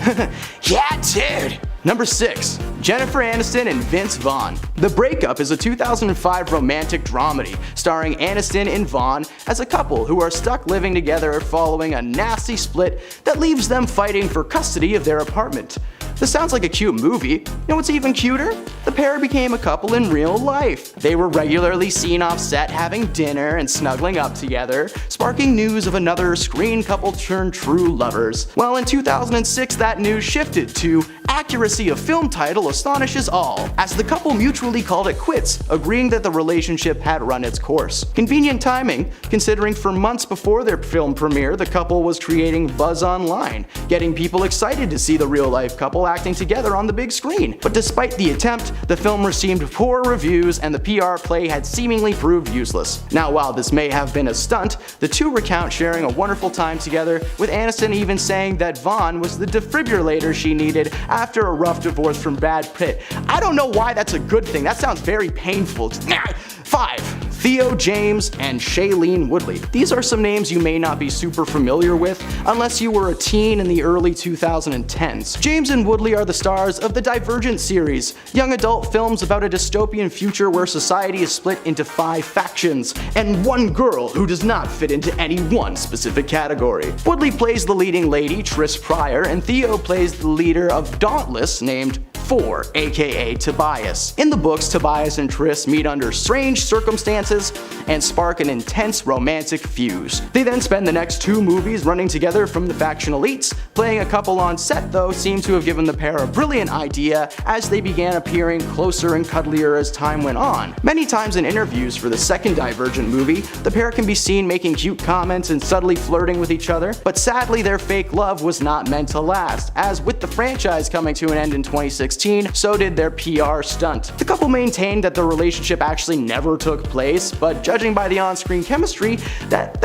Yeah, dude! Number 6. Jennifer Aniston and Vince Vaughn. The Breakup is a 2005 romantic dramedy starring Aniston and Vaughn as a couple who are stuck living together following a nasty split that leaves them fighting for custody of their apartment. This sounds like a cute movie. You know what's even cuter? The pair became a couple in real life. They were regularly seen off set having dinner and snuggling up together, sparking news of another screen couple turned true lovers. Well, in 2006 that news shifted to accuracy of film title astonishes all, as the couple mutually called it quits, agreeing that the relationship had run its course. Convenient timing, considering for months before their film premiere the couple was creating buzz online, getting people excited to see the real-life couple acting together on the big screen. But despite the attempt, the film received poor reviews and the PR play had seemingly proved useless. Now, while this may have been a stunt, the two recount sharing a wonderful time together, with Aniston even saying that Vaughn was the defibrillator she needed after a rough divorce from Brad Pitt. I don't know why that's a good thing. That sounds very painful. 5. Theo James and Shailene Woodley. These are some names you may not be super familiar with unless you were a teen in the early 2010s. James and Woodley are the stars of the Divergent series, young adult films about a dystopian future where society is split into 5 factions, and one girl who does not fit into any one specific category. Woodley plays the leading lady, Tris Pryor, and Theo plays the leader of Dauntless, named 4, aka Tobias. In the books, Tobias and Tris meet under strange circumstances and spark an intense romantic fuse. They then spend the next 2 movies running together from the faction elites. Playing a couple on set, though, seemed to have given the pair a brilliant idea as they began appearing closer and cuddlier as time went on. Many times in interviews for the second Divergent movie, the pair can be seen making cute comments and subtly flirting with each other, but sadly their fake love was not meant to last, as with the franchise coming to an end in 2016, so did their PR stunt. The couple maintained that the relationship actually never took place, but judging by the on-screen chemistry, that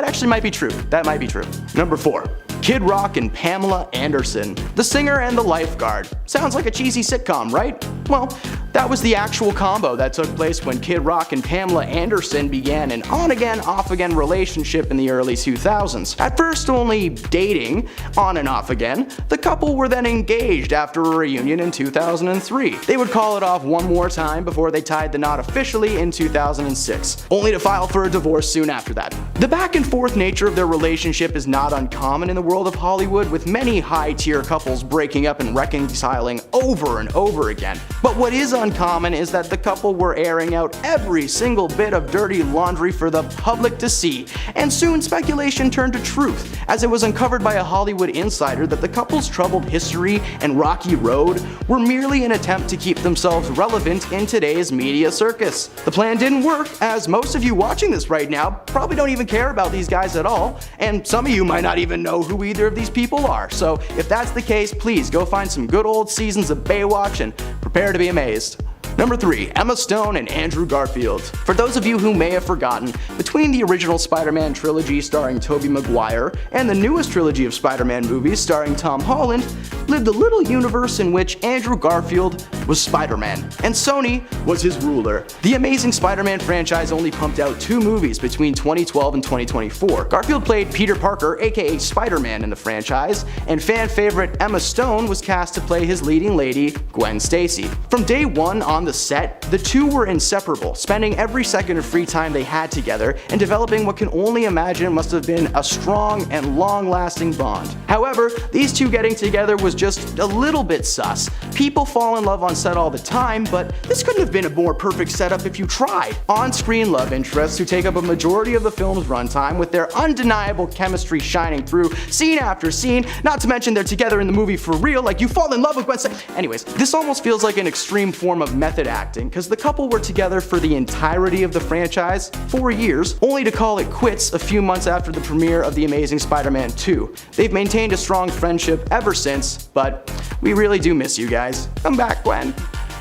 actually might be true. That might be true. Number 4. Kid Rock and Pamela Anderson. The Singer and the Lifeguard. Sounds like a cheesy sitcom, right? Well, that was the actual combo that took place when Kid Rock and Pamela Anderson began an on-again, off-again relationship in the early 2000s. At first only dating, on and off again, the couple were then engaged after a reunion in 2003. They would call it off one more time before they tied the knot officially in 2006, only to file for a divorce soon after that. The back and forth nature of their relationship is not uncommon in the world of Hollywood, with many high-tier couples breaking up and reconciling over and over again. But what is uncommon is that the couple were airing out every single bit of dirty laundry for the public to see, and soon speculation turned to truth, as it was uncovered by a Hollywood insider that the couple's troubled history and rocky road were merely an attempt to keep themselves relevant in today's media circus. The plan didn't work, as most of you watching this right now probably don't even care about these guys at all, and some of you might not even know who either of these people are. So if that's the case, please go find some good old seasons of Baywatch and prepare to be amazed. Number 3. Emma Stone and Andrew Garfield. For those of you who may have forgotten, between the original Spider-Man trilogy starring Tobey Maguire and the newest trilogy of Spider-Man movies starring Tom Holland, lived a little universe in which Andrew Garfield was Spider-Man, and Sony was his ruler. The Amazing Spider-Man franchise only pumped out 2 movies between 2012 and 2024. Garfield played Peter Parker, aka Spider-Man, in the franchise, and fan favorite Emma Stone was cast to play his leading lady, Gwen Stacy. From day one on the set, the two were inseparable, spending every second of free time they had together and developing what can only imagine must have been a strong and long-lasting bond. However, these two getting together was just a little bit sus. People fall in love on set all the time, but this couldn't have been a more perfect setup if you tried. On-screen love interests who take up a majority of the film's runtime, with their undeniable chemistry shining through scene after scene, not to mention they're together in the movie for real, like you fall in love with Gwen Stacy. Anyways, this almost feels like an extreme form of method acting, because the couple were together for the entirety of the franchise, 4 years, only to call it quits a few months after the premiere of The Amazing Spider-Man 2. They've maintained a strong friendship ever since, but we really do miss you guys. Come back, Gwen.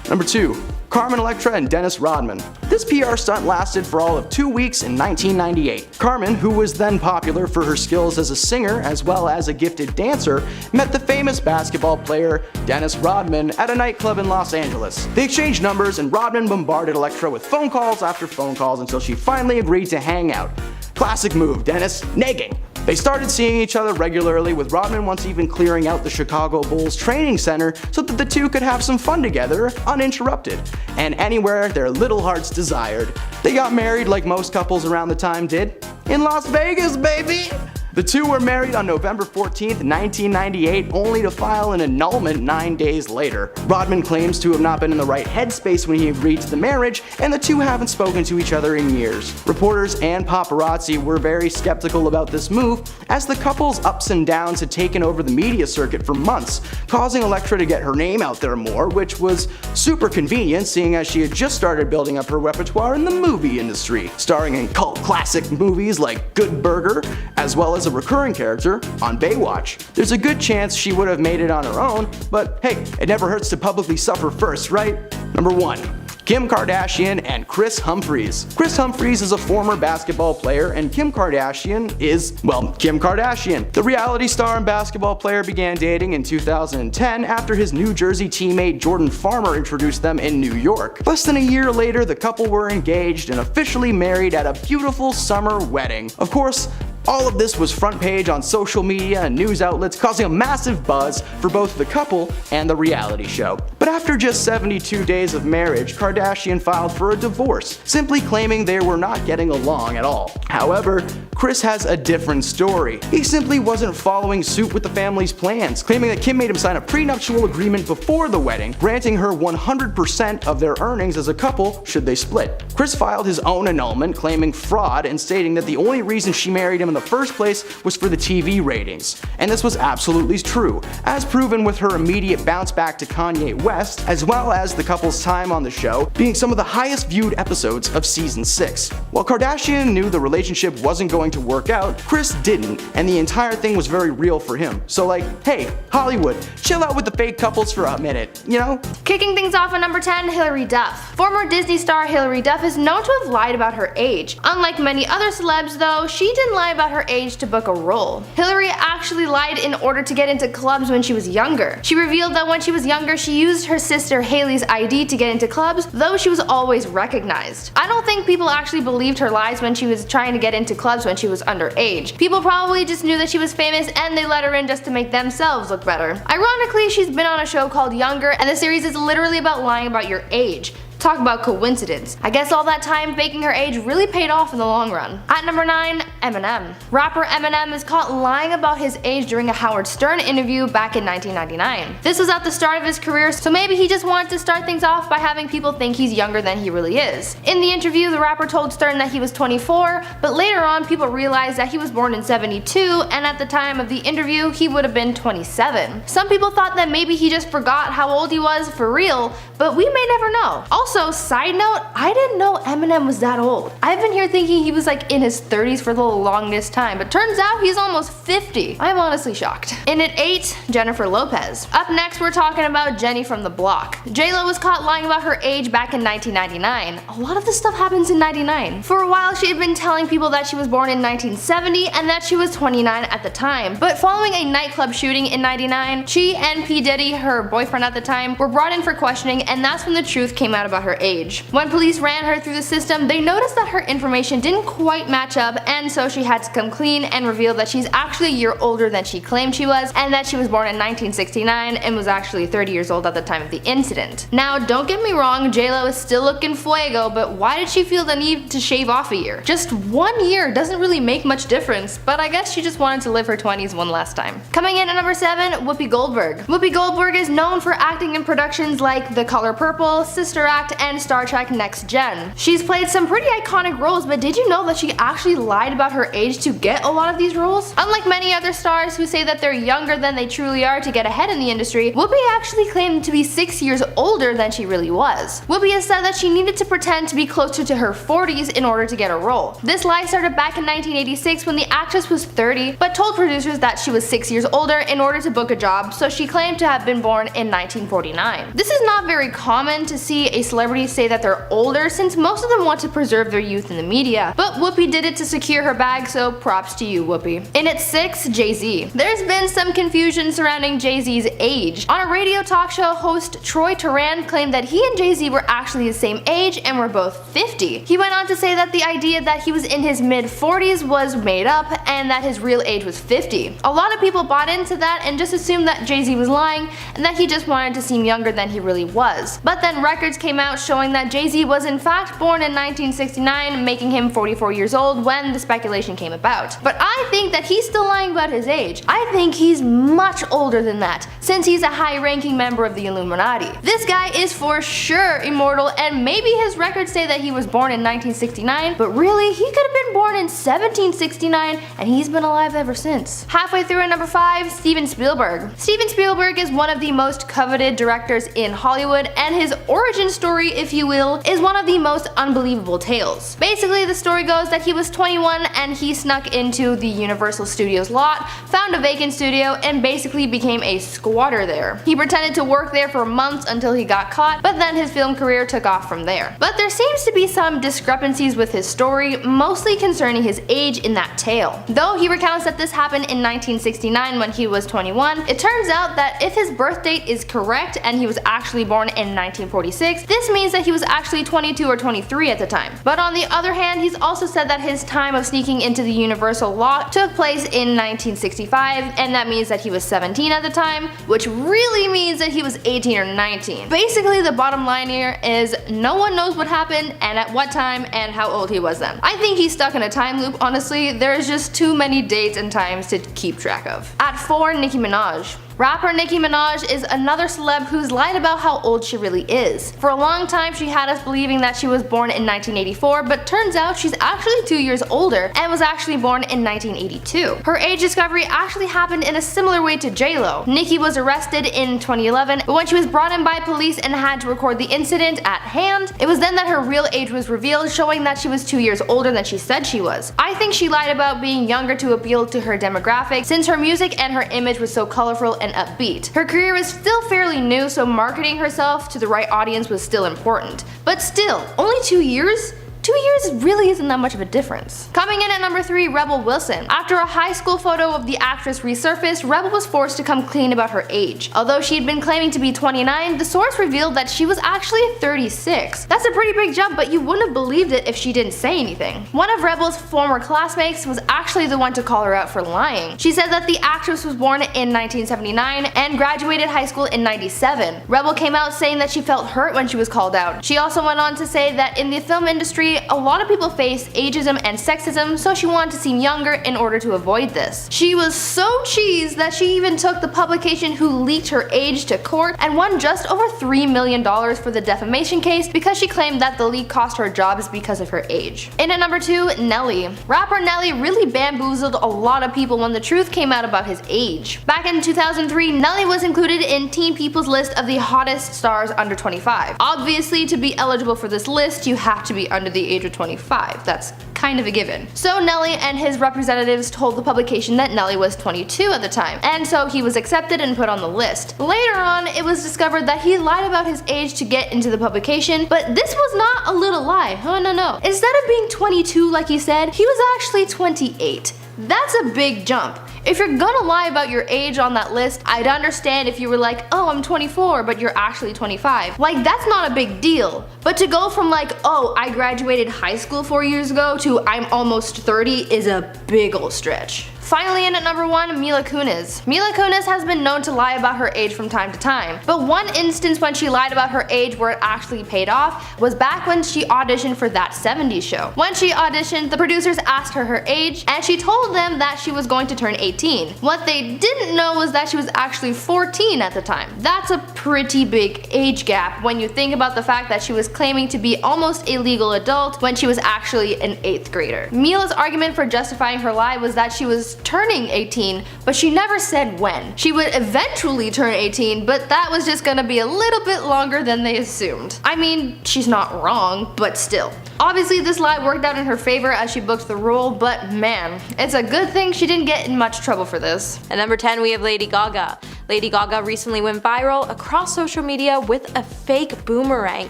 Number 2. Carmen Electra and Dennis Rodman. This PR stunt lasted for all of 2 weeks in 1998. Carmen, who was then popular for her skills as a singer as well as a gifted dancer, met the famous basketball player Dennis Rodman at a nightclub in Los Angeles. They exchanged numbers and Rodman bombarded Electra with phone calls after phone calls until she finally agreed to hang out. Classic move, Dennis. Negging. They started seeing each other regularly, with Rodman once even clearing out the Chicago Bulls training center so that the two could have some fun together, uninterrupted, and anywhere their little hearts desired. They got married like most couples around the time did. In Las Vegas, baby! The two were married on November 14th, 1998, only to file an annulment 9 days later. Rodman claims to have not been in the right headspace when he agreed to the marriage, and the two haven't spoken to each other in years. Reporters and paparazzi were very skeptical about this move, as the couple's ups and downs had taken over the media circuit for months, causing Electra to get her name out there more, which was super convenient seeing as she had just started building up her repertoire in the movie industry, starring in cult classic movies like Good Burger, as well as a recurring character on Baywatch. There's a good chance she would have made it on her own, but hey, it never hurts to publicly suffer first, right? Number 1. Kim Kardashian and Kris Humphries. Kris Humphries is a former basketball player, and Kim Kardashian is, well, Kim Kardashian. The reality star and basketball player began dating in 2010 after his New Jersey teammate Jordan Farmer introduced them in New York. Less than a year later, the couple were engaged and officially married at a beautiful summer wedding. Of course, all of this was front page on social media and news outlets, causing a massive buzz for both the couple and the reality show. But after just 72 days of marriage, Kardashian filed for a divorce, simply claiming they were not getting along at all. However, Kris has a different story. He simply wasn't following suit with the family's plans, claiming that Kim made him sign a prenuptial agreement before the wedding, granting her 100% of their earnings as a couple should they split. Kris filed his own annulment, claiming fraud and stating that the only reason she married him in the first place was for the TV ratings. And this was absolutely true, as proven with her immediate bounce back to Kanye West, as well as the couple's time on the show being some of the highest viewed episodes of season 6. While Kardashian knew the relationship wasn't going to work out, Kris didn't, and the entire thing was very real for him. So like, hey, Hollywood, chill out with the fake couples for a minute, you know? Kicking things off at number 10, Hilary Duff. Former Disney star Hilary Duff is known to have lied about her age. Unlike many other celebs though, she didn't lie about her age to book a role. Hilary actually lied in order to get into clubs when she was younger. She revealed that when she was younger, she used her sister Haley's ID to get into clubs, though she was always recognized. I don't think people actually believed her lies when she was trying to get into clubs when she was underage. People probably just knew that she was famous and they let her in just to make themselves look better. Ironically, she's been on a show called Younger, and the series is literally about lying about your age. Talk about coincidence. I guess all that time faking her age really paid off in the long run. At number 9, Eminem. Rapper Eminem is caught lying about his age during a Howard Stern interview back in 1999. This was at the start of his career, so maybe he just wanted to start things off by having people think he's younger than he really is. In the interview, the rapper told Stern that he was 24, but later on people realized that he was born in 72, and at the time of the interview, he would have been 27. Some people thought that maybe he just forgot how old he was for real, but we may never know. Also, side note, I didn't know Eminem was that old. I've been here thinking he was like in his 30s for the longest time, but turns out he's almost 50. I'm honestly shocked. And at 8, Jennifer Lopez. Up next, we're talking about Jenny from the Block. J-Lo was caught lying about her age back in 1999. A lot of this stuff happens in 99. For a while, she had been telling people that she was born in 1970 and that she was 29 at the time. But following a nightclub shooting in 99, she and P. Diddy, her boyfriend at the time, were brought in for questioning, and that's when the truth came out about her age. When police ran her through the system, they noticed that her information didn't quite match up, and so she had to come clean and reveal that she's actually a year older than she claimed she was, and that she was born in 1969 and was actually 30 years old at the time of the incident. Now, don't get me wrong, J-Lo is still looking fuego, but why did she feel the need to shave off a year? Just 1 year doesn't really make much difference, but I guess she just wanted to live her 20s one last time. Coming in at number 7, Whoopi Goldberg. Whoopi Goldberg is known for acting in productions like The Color Purple, Sister Act, Impact and Star Trek Next Gen. She's played some pretty iconic roles, but did you know that she actually lied about her age to get a lot of these roles? Unlike many other stars who say that they're younger than they truly are to get ahead in the industry, Whoopi actually claimed to be 6 years older than she really was. Whoopi has said that she needed to pretend to be closer to her 40s in order to get a role. This lie started back in 1986 when the actress was 30, but told producers that she was 6 years older in order to book a job, so she claimed to have been born in 1949. This is not very common to see a celebrity say that they're older, since most of them want to preserve their youth in the media, but Whoopi did it to secure her bag, so props to you, Whoopi. In at 6, Jay-Z. There's been some confusion surrounding Jay-Z's age. On a radio talk show, host Troy Turan claimed that he and Jay-Z were actually the same age and were both 50. He went on to say that the idea that he was in his mid-40s was made up and that his real age was 50. A lot of people bought into that and just assumed that Jay-Z was lying and that he just wanted to seem younger than he really was. But then records came out showing that Jay-Z was in fact born in 1969, making him 44 years old when the speculation came about. But I think that he's still lying about his age. I think he's much older than that, since he's a high-ranking member of the Illuminati. This guy is for sure immortal, and maybe his records say that he was born in 1969, but really, he could have been born in 1769, and he's been alive ever since. Halfway through at number 5, Steven Spielberg. Steven Spielberg is one of the most coveted directors in Hollywood, and his origin story, if you will, is one of the most unbelievable tales. Basically, the story goes that he was 21 and he snuck into the Universal Studios lot, found a vacant studio, and basically became a squatter there. He pretended to work there for months until he got caught, but then his film career took off from there. But there seems to be some discrepancies with his story, mostly concerning his age in that tale. Though he recounts that this happened in 1969 when he was 21, it turns out that if his birth date is correct and he was actually born in 1946, this means that he was actually 22 or 23 at the time. But on the other hand, he's also said that his time of sneaking into the Universal lot took place in 1965, and that means that he was 17 at the time, which really means that he was 18 or 19. Basically, the bottom line here is no one knows what happened and at what time and how old he was then. I think he's stuck in a time loop, honestly. There's just too many dates and times to keep track of. At 4, Nicki Minaj. Rapper Nicki Minaj is another celeb who's lied about how old she really is. For a long time, she had us believing that she was born in 1984, but turns out she's actually 2 years older and was actually born in 1982. Her age discovery actually happened in a similar way to J-Lo. Nicki was arrested in 2011, but when she was brought in by police and had to record the incident at hand, it was then that her real age was revealed, showing that she was 2 years older than she said she was. I think she lied about being younger to appeal to her demographic, since her music and her image was so colorful and upbeat. Her career was still fairly new, so marketing herself to the right audience was still important. But still, only 2 years? 2 years really isn't that much of a difference. Coming in at number 3, Rebel Wilson. After a high school photo of the actress resurfaced, Rebel was forced to come clean about her age. Although she had been claiming to be 29, the source revealed that she was actually 36. That's a pretty big jump, but you wouldn't have believed it if she didn't say anything. One of Rebel's former classmates was actually the one to call her out for lying. She said that the actress was born in 1979 and graduated high school in 97. Rebel came out saying that she felt hurt when she was called out. She also went on to say that in the film industry, a lot of people face ageism and sexism, so she wanted to seem younger in order to avoid this. She was so cheesed that she even took the publication who leaked her age to court and won just over $3 million for the defamation case because she claimed that the leak cost her jobs because of her age. In at number 2, Nelly. Rapper Nelly really bamboozled a lot of people when the truth came out about his age. Back in 2003, Nelly was included in Teen People's list of the hottest stars under 25. Obviously, to be eligible for this list, you have to be under the age of 25. That's kind of a given. So Nelly and his representatives told the publication that Nelly was 22 at the time, and so he was accepted and put on the list. Later on, it was discovered that he lied about his age to get into the publication, but this was not a little lie. Oh no. Instead of being 22 like he said, he was actually 28. That's a big jump. If you're gonna lie about your age on that list, I'd understand if you were like, oh, I'm 24, but you're actually 25. Like, that's not a big deal. But to go from like, oh, I graduated high school 4 years ago to I'm almost 30 is a big ol' stretch. Finally in at number 1, Mila Kunis. Mila Kunis has been known to lie about her age from time to time, but one instance when she lied about her age where it actually paid off was back when she auditioned for That 70s Show. When she auditioned, the producers asked her age, and she told them that she was going to turn 18. What they didn't know was that she was actually 14 at the time. That's a pretty big age gap when you think about the fact that she was claiming to be almost a legal adult when she was actually an 8th grader. Mila's argument for justifying her lie was that she was turning 18, but she never said when. She would eventually turn 18, but that was just gonna be a little bit longer than they assumed. I mean, she's not wrong, but still. Obviously this lie worked out in her favor as she booked the role, but man, it's a good thing she didn't get in much trouble for this. At number 10 we have Lady Gaga. Lady Gaga recently went viral across social media with a fake boomerang,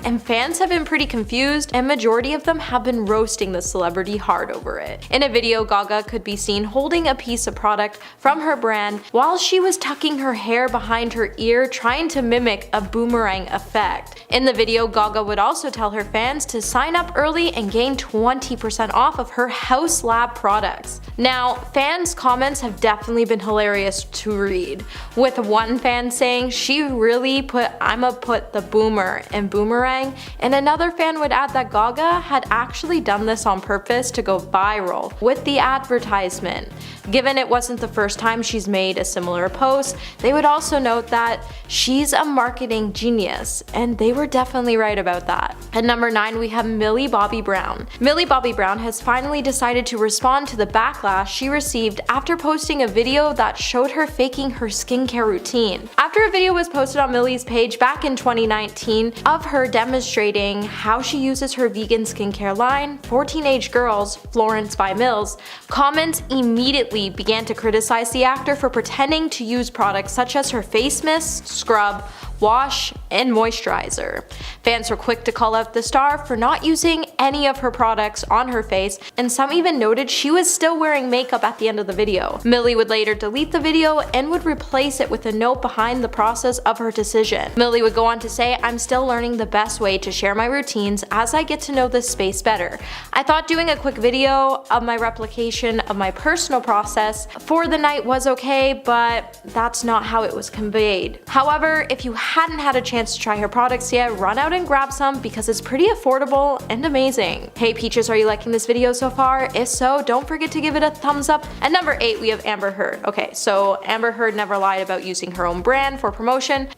and fans have been pretty confused, and majority of them have been roasting the celebrity hard over it. In a video, Gaga could be seen holding a piece of product from her brand while she was tucking her hair behind her ear, trying to mimic a boomerang effect. In the video, Gaga would also tell her fans to sign up early and gain 20% off of her House Lab products. Now, fans' comments have definitely been hilarious to read, with one fan saying she really put "I'ma put the boomer" in boomerang, and another fan would add that Gaga had actually done this on purpose to go viral with the advertisement. Given it wasn't the first time she's made a similar post, they would also note that she's a marketing genius, and they were definitely right about that. At number 9 we have Millie Bobby Brown. Millie Bobby Brown has finally decided to respond to the backlash she received after posting a video that showed her faking her skincare routine. After a video was posted on Millie's page back in 2019 of her demonstrating how she uses her vegan skincare line for teenage girls, Florence by Mills, comments immediately began to criticize the actor for pretending to use products such as her face mist, scrub, wash, and moisturizer. Fans were quick to call out the star for not using any of her products on her face, and some even noted she was still wearing makeup at the end of the video. Millie would later delete the video and would replace it with a note behind the process of her decision. Millie would go on to say, "I'm still learning the best way to share my routines as I get to know this space better. I thought doing a quick video of my replication of my personal process for the night was okay, but that's not how it was conveyed. However, if you hadn't had a chance to try her products yet, run out and grab some because it's pretty affordable and amazing." Hey Peaches, are you liking this video so far? If so, don't forget to give it a thumbs up. At number 8 we have Amber Heard. Okay, so Amber Heard never lied about using her own brand for promotion.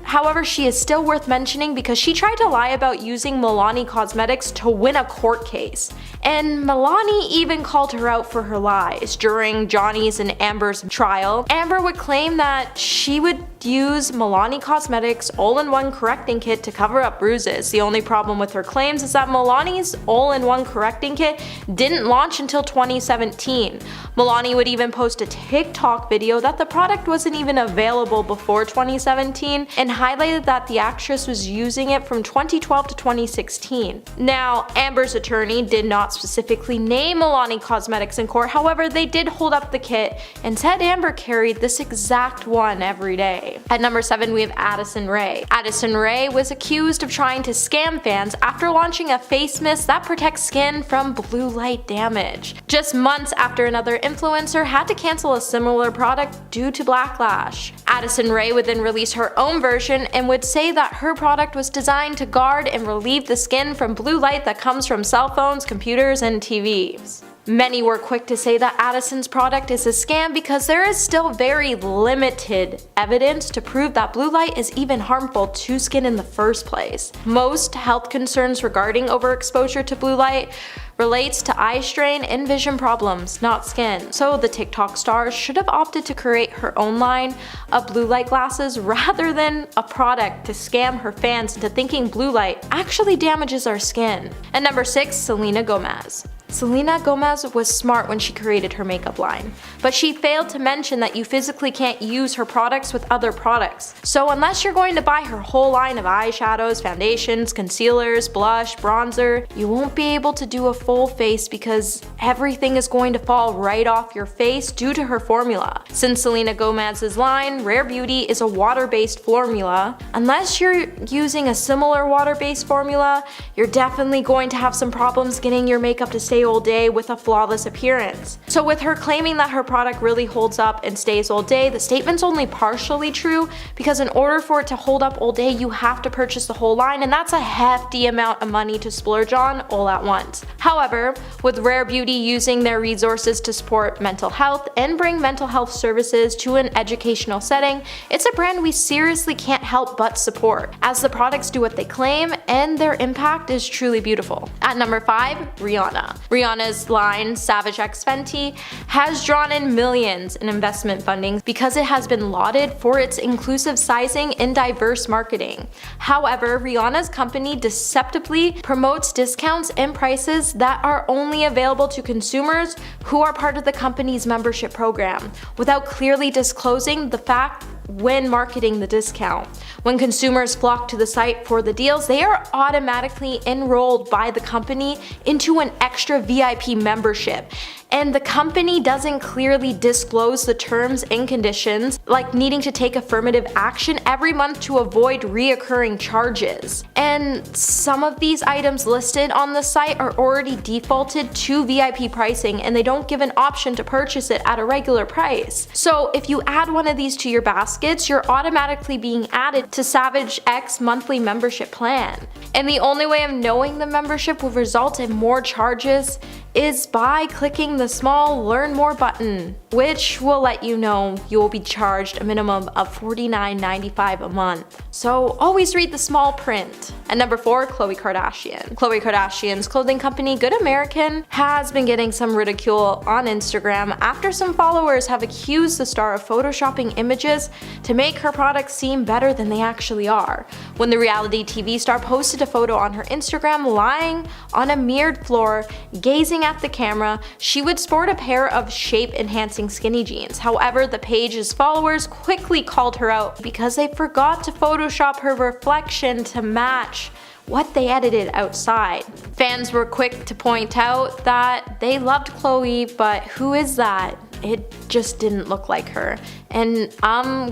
However, she is still worth mentioning because she tried to lie about using Milani Cosmetics to win a court case. And Milani even called her out for her lies. During Johnny's and Amber's trial, Amber would claim that she would use Milani Cosmetics all-in-one correcting kit to cover up bruises. The only problem with her claims is that Milani's all-in-one correcting kit didn't launch until 2017. Milani would even post a TikTok video that the product wasn't even available before 2017 and highlighted that the actress was using it from 2012 to 2016. Now, Amber's attorney did not specifically name Milani Cosmetics in court, however they did hold up the kit and said Amber carried this exact one every day. At number 7 we have Addison Rae. Addison Rae was accused of trying to scam fans after launching a face mist that protects skin from blue light damage, just months after another influencer had to cancel a similar product due to backlash. Addison Rae would then release her own version and would say that her product was designed to guard and relieve the skin from blue light that comes from cell phones, computers, and TVs. Many were quick to say that Addison's product is a scam because there is still very limited evidence to prove that blue light is even harmful to skin in the first place. Most health concerns regarding overexposure to blue light relates to eye strain and vision problems, not skin. So the TikTok star should have opted to create her own line of blue light glasses rather than a product to scam her fans into thinking blue light actually damages our skin. At number 6, Selena Gomez. Selena Gomez was smart when she created her makeup line, but she failed to mention that you physically can't use her products with other products. So unless you're going to buy her whole line of eyeshadows, foundations, concealers, blush, bronzer, you won't be able to do a full face because everything is going to fall right off your face due to her formula. Since Selena Gomez's line, Rare Beauty is a water-based formula, unless you're using a similar water-based formula, you're definitely going to have some problems getting your makeup to stay all day with a flawless appearance. So with her claiming that her product really holds up and stays all day, the statement's only partially true, because in order for it to hold up all day, you have to purchase the whole line, and that's a hefty amount of money to splurge on all at once. However, with Rare Beauty using their resources to support mental health and bring mental health services to an educational setting, it's a brand we seriously can't help but support, as the products do what they claim and their impact is truly beautiful. At number 5, Rihanna. Rihanna's line, Savage X Fenty, has drawn in millions in investment funding because it has been lauded for its inclusive sizing and diverse marketing. However, Rihanna's company deceptively promotes discounts and prices that are only available to consumers who are part of the company's membership program, without clearly disclosing the fact when marketing the discount. When consumers flock to the site for the deals, they are automatically enrolled by the company into an extra VIP membership. And the company doesn't clearly disclose the terms and conditions, like needing to take affirmative action every month to avoid reoccurring charges. And some of these items listed on the site are already defaulted to VIP pricing, and they don't give an option to purchase it at a regular price. So if you add one of these to your baskets, you're automatically being added to Savage X monthly membership plan. And the only way of knowing the membership will result in more charges is by clicking the small Learn More button, which will let you know you will be charged a minimum of $49.95 a month. So always read the small print. At number 4, Khloe Kardashian. Khloe Kardashian's clothing company Good American has been getting some ridicule on Instagram after some followers have accused the star of photoshopping images to make her products seem better than they actually are. When the reality TV star posted a photo on her Instagram lying on a mirrored floor, gazing at the camera, she would sport a pair of shape-enhancing skinny jeans. However, the page's followers quickly called her out because they forgot to Photoshop her reflection to match what they edited outside. Fans were quick to point out that they loved Khloe, but who is that? It just didn't look like her. And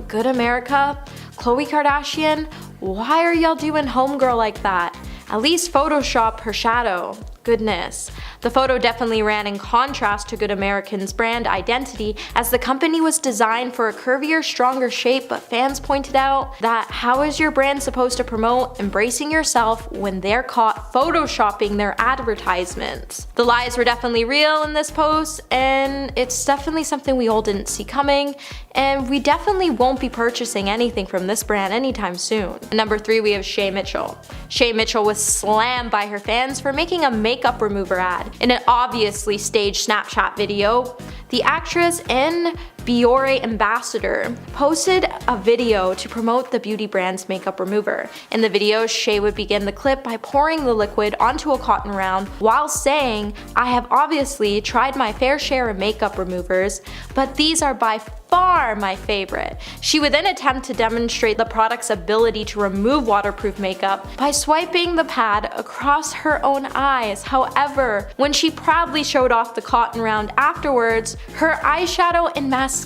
Good America, Khloe Kardashian, why are y'all doing homegirl like that? At least Photoshop her shadow. Goodness. The photo definitely ran in contrast to Good American's brand identity, as the company was designed for a curvier, stronger shape, but fans pointed out that how is your brand supposed to promote embracing yourself when they're caught photoshopping their advertisements? The lies were definitely real in this post, and it's definitely something we all didn't see coming, and we definitely won't be purchasing anything from this brand anytime soon. At number 3, we have Shay Mitchell. Shay Mitchell was slammed by her fans for making a makeup remover ad. In an obviously staged Snapchat video, the actress and Biore ambassador posted a video to promote the beauty brand's makeup remover. In the video, Shay would begin the clip by pouring the liquid onto a cotton round while saying, "I have obviously tried my fair share of makeup removers, but these are by far my favorite." She would then attempt to demonstrate the product's ability to remove waterproof makeup by swiping the pad across her own eyes. However, when she proudly showed off the cotton round afterwards, her eyeshadow and mascara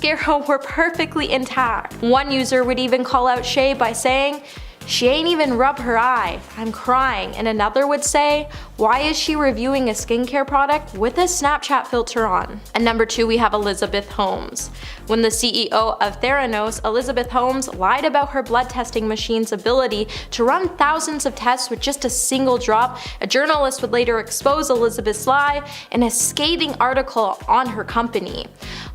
were perfectly intact. One user would even call out Shay by saying, "She ain't even rub her eye, I'm crying," and another would say, "Why is she reviewing a skincare product with a Snapchat filter on?" At number 2, we have Elizabeth Holmes. When the CEO of Theranos, Elizabeth Holmes, lied about her blood testing machine's ability to run thousands of tests with just a single drop, a journalist would later expose Elizabeth's lie in a scathing article on her company.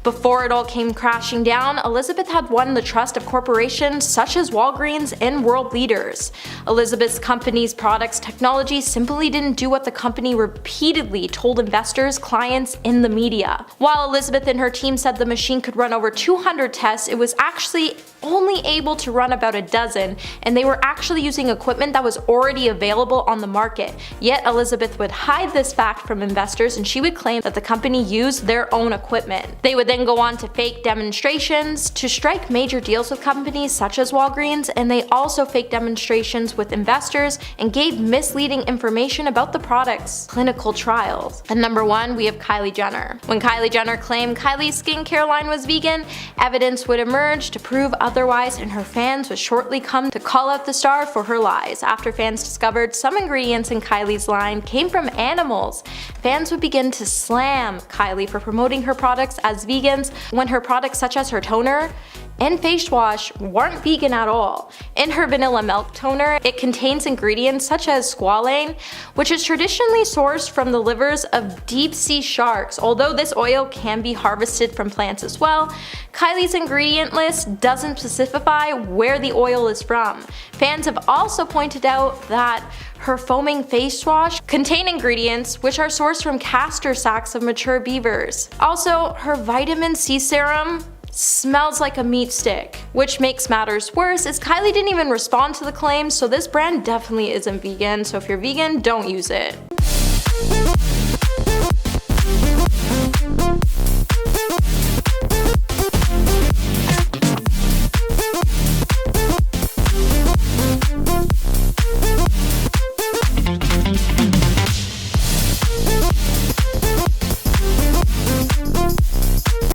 Before it all came crashing down, Elizabeth had won the trust of corporations such as Walgreens and world leaders. Elizabeth's company's products technology simply didn't do what the company repeatedly told investors, clients, and the media. While Elizabeth and her team said the machine could run over 200 tests, it was actually only able to run about a dozen, and they were actually using equipment that was already available on the market. Yet Elizabeth would hide this fact from investors, and she would claim that the company used their own equipment. They would then go on to fake demonstrations to strike major deals with companies such as Walgreens, and they also faked demonstrations with investors and gave misleading information about the products clinical trials. And number 1, we have Kylie Jenner. When Kylie Jenner claimed Kylie's skincare line was vegan, evidence would emerge to prove otherwise, and her fans would shortly come to call out the star for her lies. After fans discovered some ingredients in Kylie's line came from animals, fans would begin to slam Kylie for promoting her products as vegans when her products such as her toner and face wash weren't vegan at all. In her vanilla milk toner, it contains ingredients such as squalane, which is traditionally sourced from the livers of deep sea sharks. Although this oil can be harvested from plants as well, Kylie's ingredient list doesn't specify where the oil is from. Fans have also pointed out that her foaming face wash contain ingredients which are sourced from castor sacs of mature beavers. Also, her vitamin C serum smells like a meat stick, which makes matters worse as Kylie didn't even respond to the claims, so this brand definitely isn't vegan, so if you're vegan, don't use it.